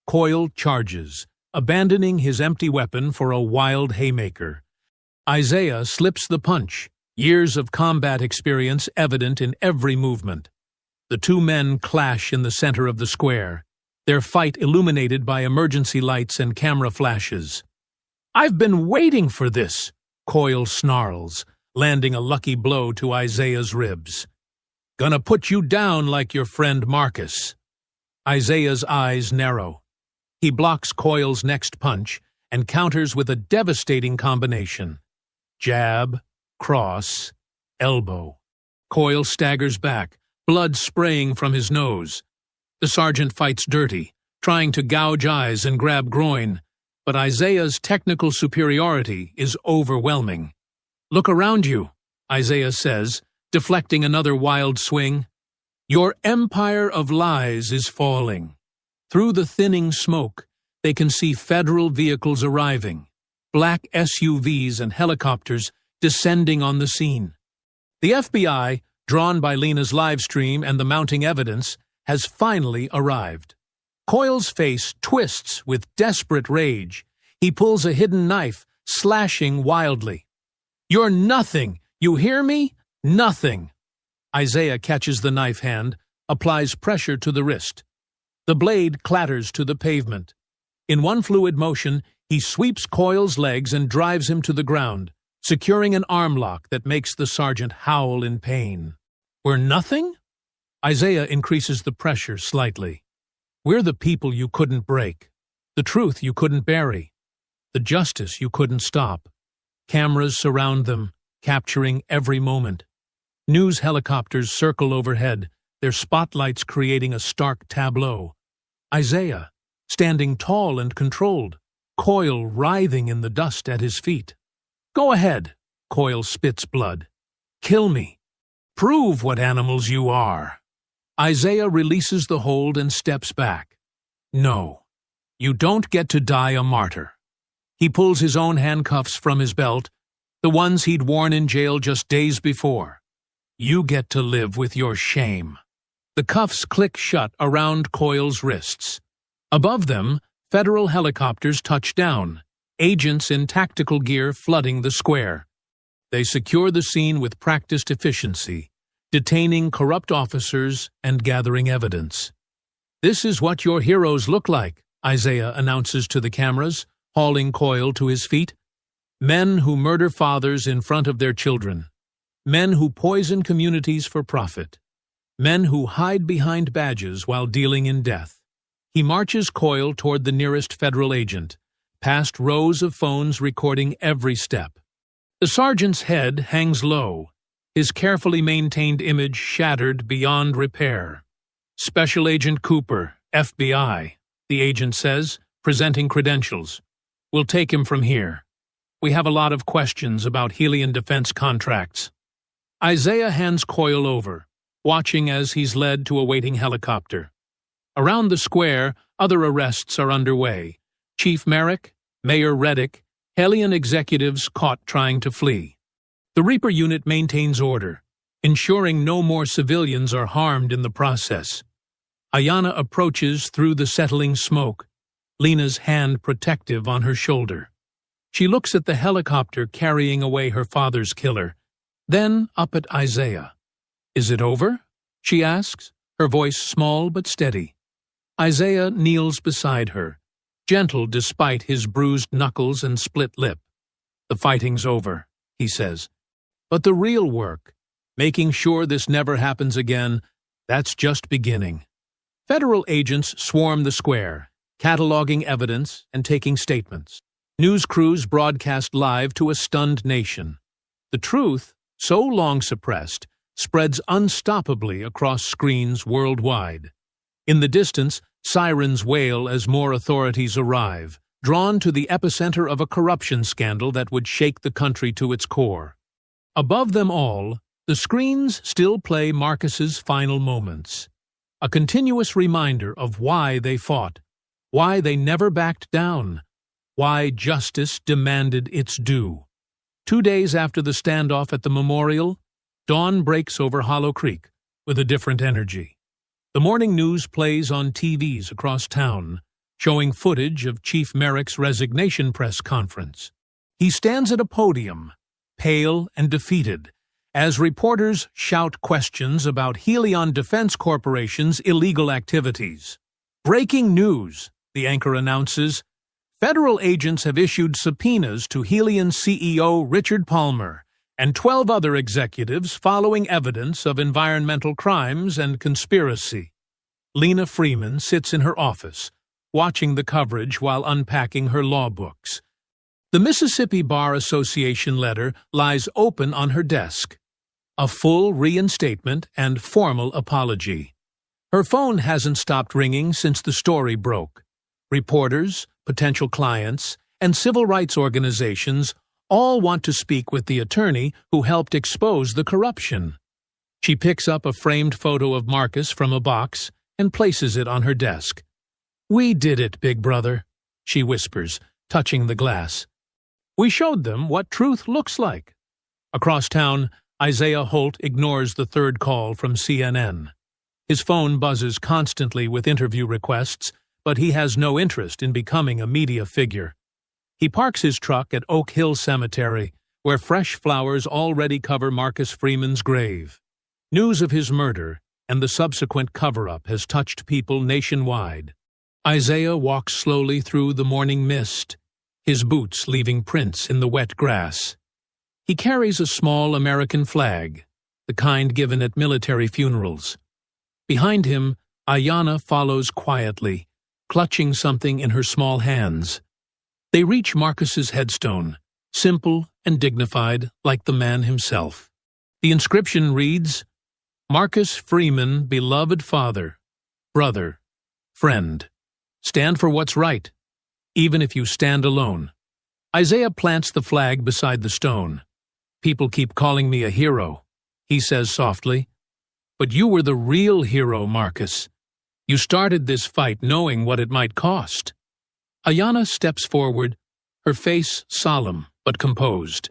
Coyle charges, abandoning his empty weapon for a wild haymaker. Isaiah slips the punch, years of combat experience evident in every movement. The two men clash in the center of the square, their fight illuminated by emergency lights and camera flashes. "I've been waiting for this," Coyle snarls, landing a lucky blow to Isaiah's ribs. "Gonna put you down like your friend Marcus." Isaiah's eyes narrow. He blocks Coyle's next punch and counters with a devastating combination. Jab, cross, elbow. Coyle staggers back, blood spraying from his nose. The sergeant fights dirty, trying to gouge eyes and grab groin, but Isaiah's technical superiority is overwhelming. "Look around you," Isaiah says, deflecting another wild swing. "Your empire of lies is falling." Through the thinning smoke, they can see federal vehicles arriving, black SUVs and helicopters descending on the scene. The FBI, drawn by Lena's livestream and the mounting evidence, has finally arrived. Coyle's face twists with desperate rage. He pulls a hidden knife, slashing wildly. "You're nothing! You hear me? Nothing!" Isaiah catches the knife hand, applies pressure to the wrist. The blade clatters to the pavement. In one fluid motion, he sweeps Coyle's legs and drives him to the ground, securing an arm lock that makes the sergeant howl in pain. "We're nothing?" Isaiah increases the pressure slightly. "We're the people you couldn't break, the truth you couldn't bury, the justice you couldn't stop." Cameras surround them, capturing every moment. News helicopters circle overhead, their spotlights creating a stark tableau. Isaiah, standing tall and controlled, Coyle writhing in the dust at his feet. "Go ahead," Coyle spits blood. "Kill me. Prove what animals you are." Isaiah releases the hold and steps back. "No, you don't get to die a martyr." He pulls his own handcuffs from his belt, the ones he'd worn in jail just days before. "You get to live with your shame." The cuffs click shut around Coyle's wrists. Above them, federal helicopters touch down, agents in tactical gear flooding the square. They secure the scene with practiced efficiency, detaining corrupt officers and gathering evidence. "This is what your heroes look like," Isaiah announces to the cameras, hauling Coyle to his feet. "Men who murder fathers in front of their children. Men who poison communities for profit. Men who hide behind badges while dealing in death. He marches Coyle toward the nearest federal agent, past rows of phones recording every step. The sergeant's head hangs low, his carefully maintained image shattered beyond repair. Special Agent Cooper, FBI, the agent says, presenting credentials. We'll take him from here. We have a lot of questions about Helion defense contracts. Isaiah hands Coyle over, watching as he's led to a waiting helicopter. Around the square, other arrests are underway. Chief Merrick, Mayor Reddick, Helion executives caught trying to flee. The Reaper unit maintains order, ensuring no more civilians are harmed in the process. Ayanna approaches through the settling smoke, Lena's hand protective on her shoulder. She looks at the helicopter carrying away her father's killer, then up at Isaiah. Is it over? She asks, her voice small but steady. Isaiah kneels beside her, gentle despite his bruised knuckles and split lip. The fighting's over, he says. But the real work, making sure this never happens again, that's just beginning. Federal agents swarm the square, cataloging evidence and taking statements. News crews broadcast live to a stunned nation. The truth, so long suppressed, spreads unstoppably across screens worldwide. In the distance, sirens wail as more authorities arrive, drawn to the epicenter of a corruption scandal that would shake the country to its core. Above them all, the screens still play Marcus's final moments, a continuous reminder of why they fought, why they never backed down, why justice demanded its due. 2 days after the standoff at the memorial, dawn breaks over Hollow Creek with a different energy. The morning news plays on TVs across town, showing footage of Chief Merrick's resignation press conference. He stands at a podium, pale and defeated, as reporters shout questions about Helion Defense Corporation's illegal activities. Breaking news, the anchor announces. Federal agents have issued subpoenas to Helion CEO Richard Palmer and 12 other executives following evidence of environmental crimes and conspiracy. Lena Freeman sits in her office, watching the coverage while unpacking her law books. The Mississippi Bar Association letter lies open on her desk, a full reinstatement and formal apology. Her phone hasn't stopped ringing since the story broke. Reporters, potential clients, and civil rights organizations all want to speak with the attorney who helped expose the corruption. She picks up a framed photo of Marcus from a box and places it on her desk. "We did it, Big Brother," she whispers, touching the glass. "We showed them what truth looks like." Across town, Isaiah Holt ignores the third call from CNN. His phone buzzes constantly with interview requests, but he has no interest in becoming a media figure. He parks his truck at Oak Hill Cemetery, where fresh flowers already cover Marcus Freeman's grave. News of his murder and the subsequent cover-up has touched people nationwide. Isaiah walks slowly through the morning mist, his boots leaving prints in the wet grass. He carries a small American flag, the kind given at military funerals. Behind him, Ayanna follows quietly, clutching something in her small hands. They reach Marcus's headstone, simple and dignified like the man himself. The inscription reads, "Marcus Freeman, beloved father, brother, friend. Stand for what's right, even if you stand alone." Isaiah plants the flag beside the stone. "People keep calling me a hero," he says softly. "But you were the real hero, Marcus. You started this fight knowing what it might cost." Ayanna steps forward, her face solemn but composed.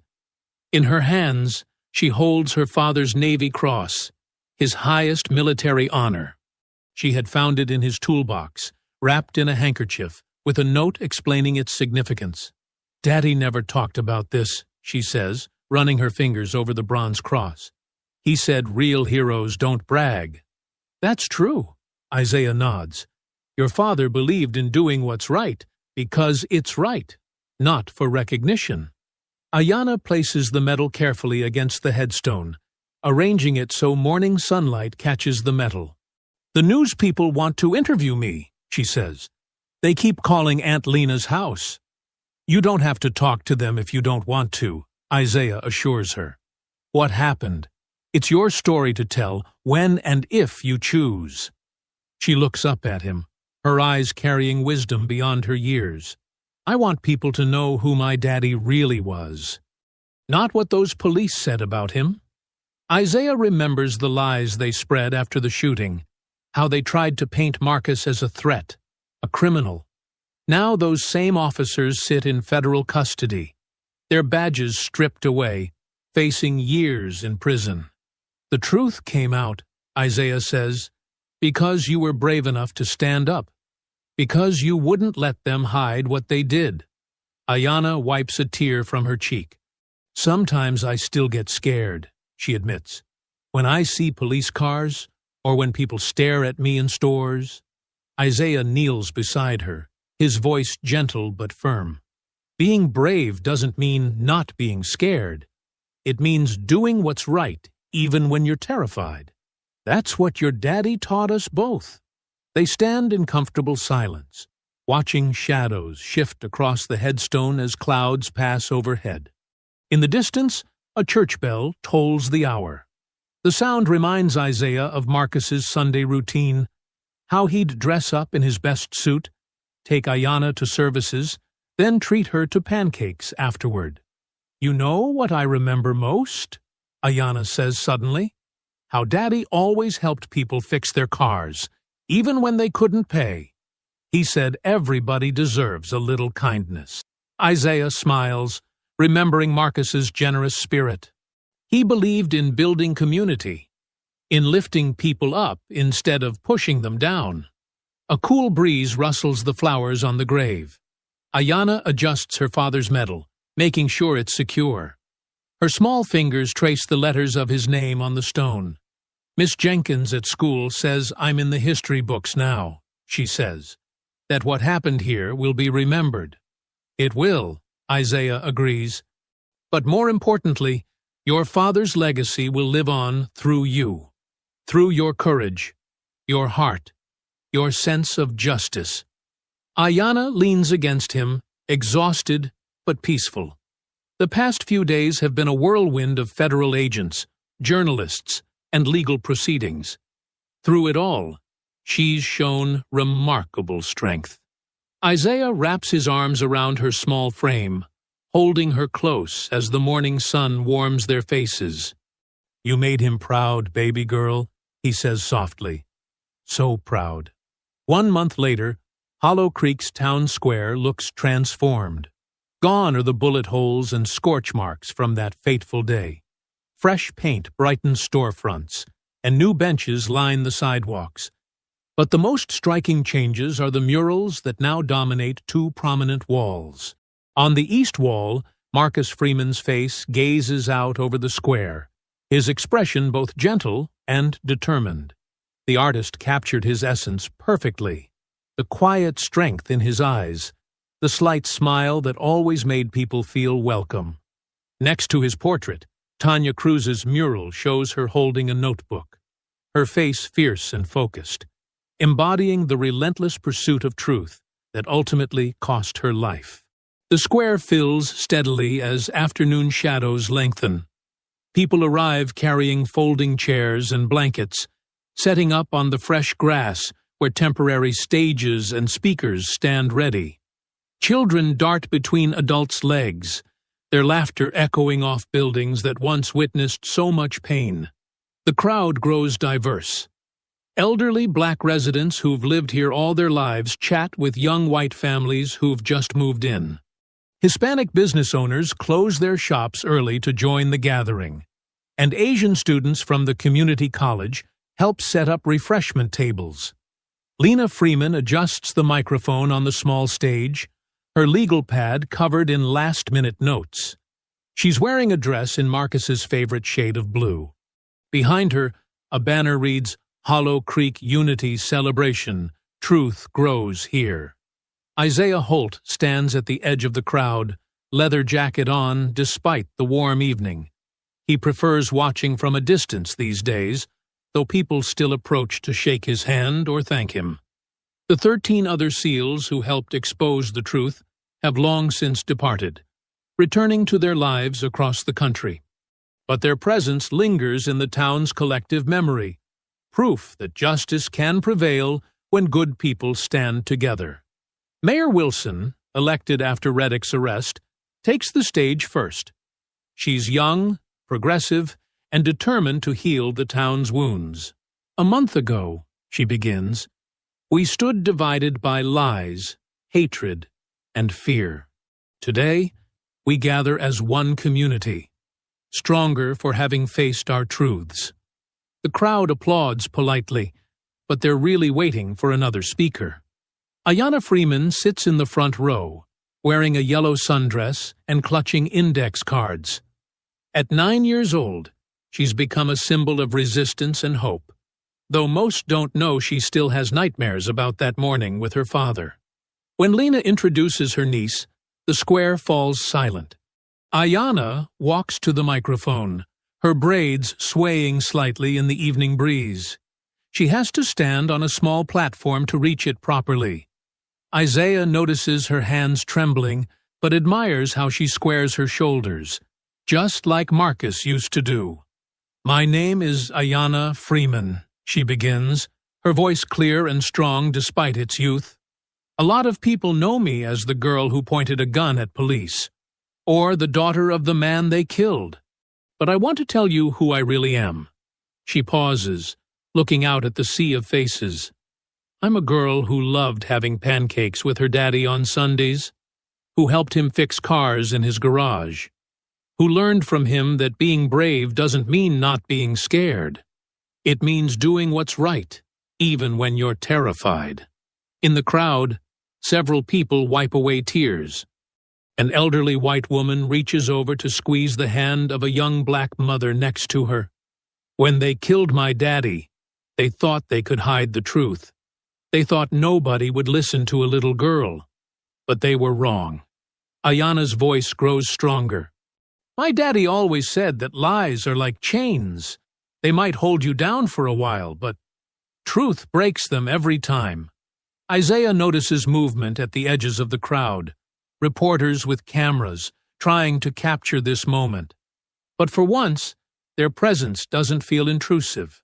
In her hands, she holds her father's Navy Cross, his highest military honor. She had found it in his toolbox, wrapped in a handkerchief, with a note explaining its significance. "Daddy never talked about this," she says, running her fingers over the bronze cross. "He said real heroes don't brag." "That's true," Isaiah nods. "Your father believed in doing what's right because it's right, not for recognition." Ayanna places the medal carefully against the headstone, arranging it so morning sunlight catches the metal. "The news people want to interview me," she says. "They keep calling Aunt Lena's house." "You don't have to talk to them if you don't want to," Isaiah assures her. "What happened? It's your story to tell when and if you choose." She looks up at him, her eyes carrying wisdom beyond her years. "I want people to know who my daddy really was. Not what those police said about him." Isaiah remembers the lies they spread after the shooting, how they tried to paint Marcus as a threat, a criminal. Now those same officers sit in federal custody, their badges stripped away, facing years in prison. "The truth came out," Isaiah says, "because you were brave enough to stand up, because you wouldn't let them hide what they did." Ayanna wipes a tear from her cheek. "Sometimes I still get scared," she admits, "when I see police cars or when people stare at me in stores." Isaiah kneels beside her, his voice gentle but firm. Being brave doesn't mean not being scared. It means doing what's right, even when you're terrified. That's what your daddy taught us both. They stand in comfortable silence, watching shadows shift across the headstone as clouds pass overhead. In the distance, a church bell tolls the hour. The sound reminds Isaiah of Marcus's Sunday routine, how he'd dress up in his best suit, take Ayanna to services, then treat her to pancakes afterward. "You know what I remember most?" Ayanna says suddenly. "How Daddy always helped people fix their cars, even when they couldn't pay. He said everybody deserves a little kindness." Isaiah smiles, remembering Marcus's generous spirit. He believed in building community, in lifting people up instead of pushing them down. A cool breeze rustles the flowers on the grave. Ayanna adjusts her father's medal, making sure it's secure. Her small fingers trace the letters of his name on the stone. "Miss Jenkins at school says I'm in the history books now," she says. "That what happened here will be remembered." "It will," Isaiah agrees. "But more importantly, your father's legacy will live on through you, through your courage, your heart, your sense of justice." Ayanna leans against him, exhausted but peaceful. The past few days have been a whirlwind of federal agents, journalists, and legal proceedings. Through it all, she's shown remarkable strength. Isaiah wraps his arms around her small frame, holding her close as the morning sun warms their faces. "You made him proud, baby girl," he says softly. "So proud." 1 month later, Hollow Creek's town square looks transformed. Gone are the bullet holes and scorch marks from that fateful day. Fresh paint brightens storefronts, and new benches line the sidewalks. But the most striking changes are the murals that now dominate 2 prominent walls. On the east wall, Marcus Freeman's face gazes out over the square, his expression both gentle and determined. The artist captured his essence perfectly. The quiet strength in his eyes, the slight smile that always made people feel welcome. Next to his portrait, Tanya Cruz's mural shows her holding a notebook, her face fierce and focused, embodying the relentless pursuit of truth that ultimately cost her life. The square fills steadily as afternoon shadows lengthen. People arrive carrying folding chairs and blankets, setting up on the fresh grass where temporary stages and speakers stand ready. Children dart between adults' legs, their laughter echoing off buildings that once witnessed so much pain. The crowd grows diverse. Elderly black residents who've lived here all their lives chat with young white families who've just moved in. Hispanic business owners close their shops early to join the gathering, and Asian students from the community college help set up refreshment tables. Lena Freeman adjusts the microphone on the small stage, her legal pad covered in last-minute notes. She's wearing a dress in Marcus's favorite shade of blue. Behind her, a banner reads, "Hollow Creek Unity Celebration. Truth Grows Here." Isaiah Holt stands at the edge of the crowd, leather jacket on despite the warm evening. He prefers watching from a distance these days, though people still approach to shake his hand or thank him. The 13 other SEALs who helped expose the truth have long since departed, returning to their lives across the country. But their presence lingers in the town's collective memory, proof that justice can prevail when good people stand together. Mayor Wilson, elected after Reddick's arrest, takes the stage first. She's young, progressive, and determined to heal the town's wounds. "A month ago," she begins, "we stood divided by lies, hatred, and fear. Today, we gather as one community, stronger for having faced our truths." The crowd applauds politely, but they're really waiting for another speaker. Ayanna Freeman sits in the front row, wearing a yellow sundress and clutching index cards. At 9 years old, she's become a symbol of resistance and hope, though most don't know she still has nightmares about that morning with her father. When Lena introduces her niece, the square falls silent. Ayanna walks to the microphone, her braids swaying slightly in the evening breeze. She has to stand on a small platform to reach it properly. Isaiah notices her hands trembling, but admires how she squares her shoulders, just like Marcus used to do. "My name is Ayanna Freeman," she begins, her voice clear and strong despite its youth. "A lot of people know me as the girl who pointed a gun at police, or the daughter of the man they killed. But I want to tell you who I really am." She pauses, looking out at the sea of faces. "I'm a girl who loved having pancakes with her daddy on Sundays, who helped him fix cars in his garage, who learned from him that being brave doesn't mean not being scared. It means doing what's right, even when you're terrified." In the crowd, several people wipe away tears. An elderly white woman reaches over to squeeze the hand of a young black mother next to her. "When they killed my daddy, they thought they could hide the truth. They thought nobody would listen to a little girl. But they were wrong." Ayanna's voice grows stronger. "My daddy always said that lies are like chains. They might hold you down for a while, but truth breaks them every time." Isaiah notices movement at the edges of the crowd, reporters with cameras trying to capture this moment. But for once, their presence doesn't feel intrusive.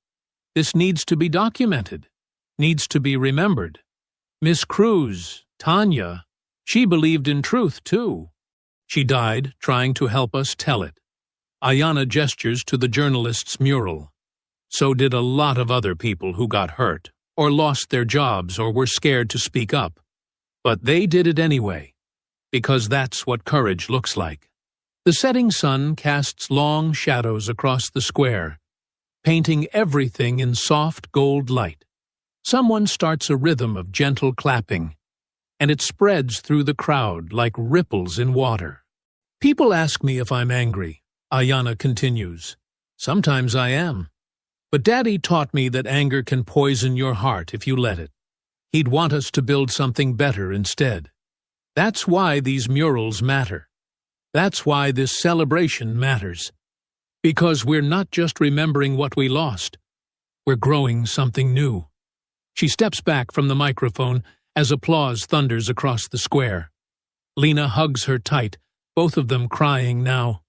This needs to be documented, needs to be remembered. Miss Cruz, Tanya, she believed in truth too. She died trying to help us tell it. Ayanna gestures to the journalist's mural. So did a lot of other people who got hurt, or lost their jobs, or were scared to speak up. But they did it anyway, because that's what courage looks like. The setting sun casts long shadows across the square, painting everything in soft gold light. Someone starts a rhythm of gentle clapping, and it spreads through the crowd like ripples in water. "People ask me if I'm angry," Ayanna continues. "Sometimes I am. But Daddy taught me that anger can poison your heart if you let it. He'd want us to build something better instead. That's why these murals matter. That's why this celebration matters. Because we're not just remembering what we lost. We're growing something new." She steps back from the microphone as applause thunders across the square. Lena hugs her tight, both of them crying now.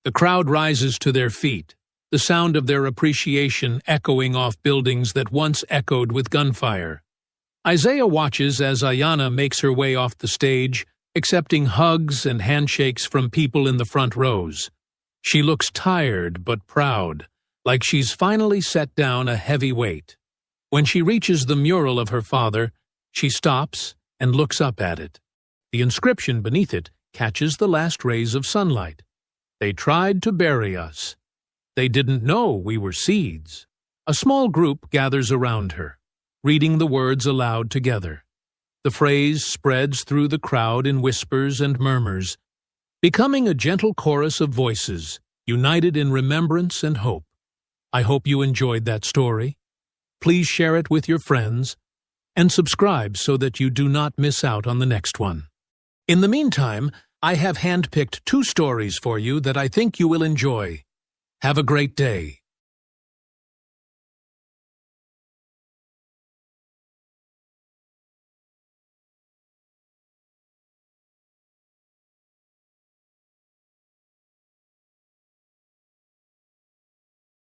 The crowd rises to their feet, the sound of their appreciation echoing off buildings that once echoed with gunfire. Isaiah watches as Ayanna makes her way off the stage, accepting hugs and handshakes from people in the front rows. She looks tired but proud, like she's finally set down a heavy weight. When she reaches the mural of her father, she stops and looks up at it. The inscription beneath it catches the last rays of sunlight. "They tried to bury us. They didn't know we were seeds." A small group gathers around her, reading the words aloud together. The phrase spreads through the crowd in whispers and murmurs, becoming a gentle chorus of voices, united in remembrance and hope. I hope you enjoyed that story. Please share it with your friends, and subscribe so that you do not miss out on the next one. In the meantime, I have handpicked 2 stories for you that I think you will enjoy. Have a great day.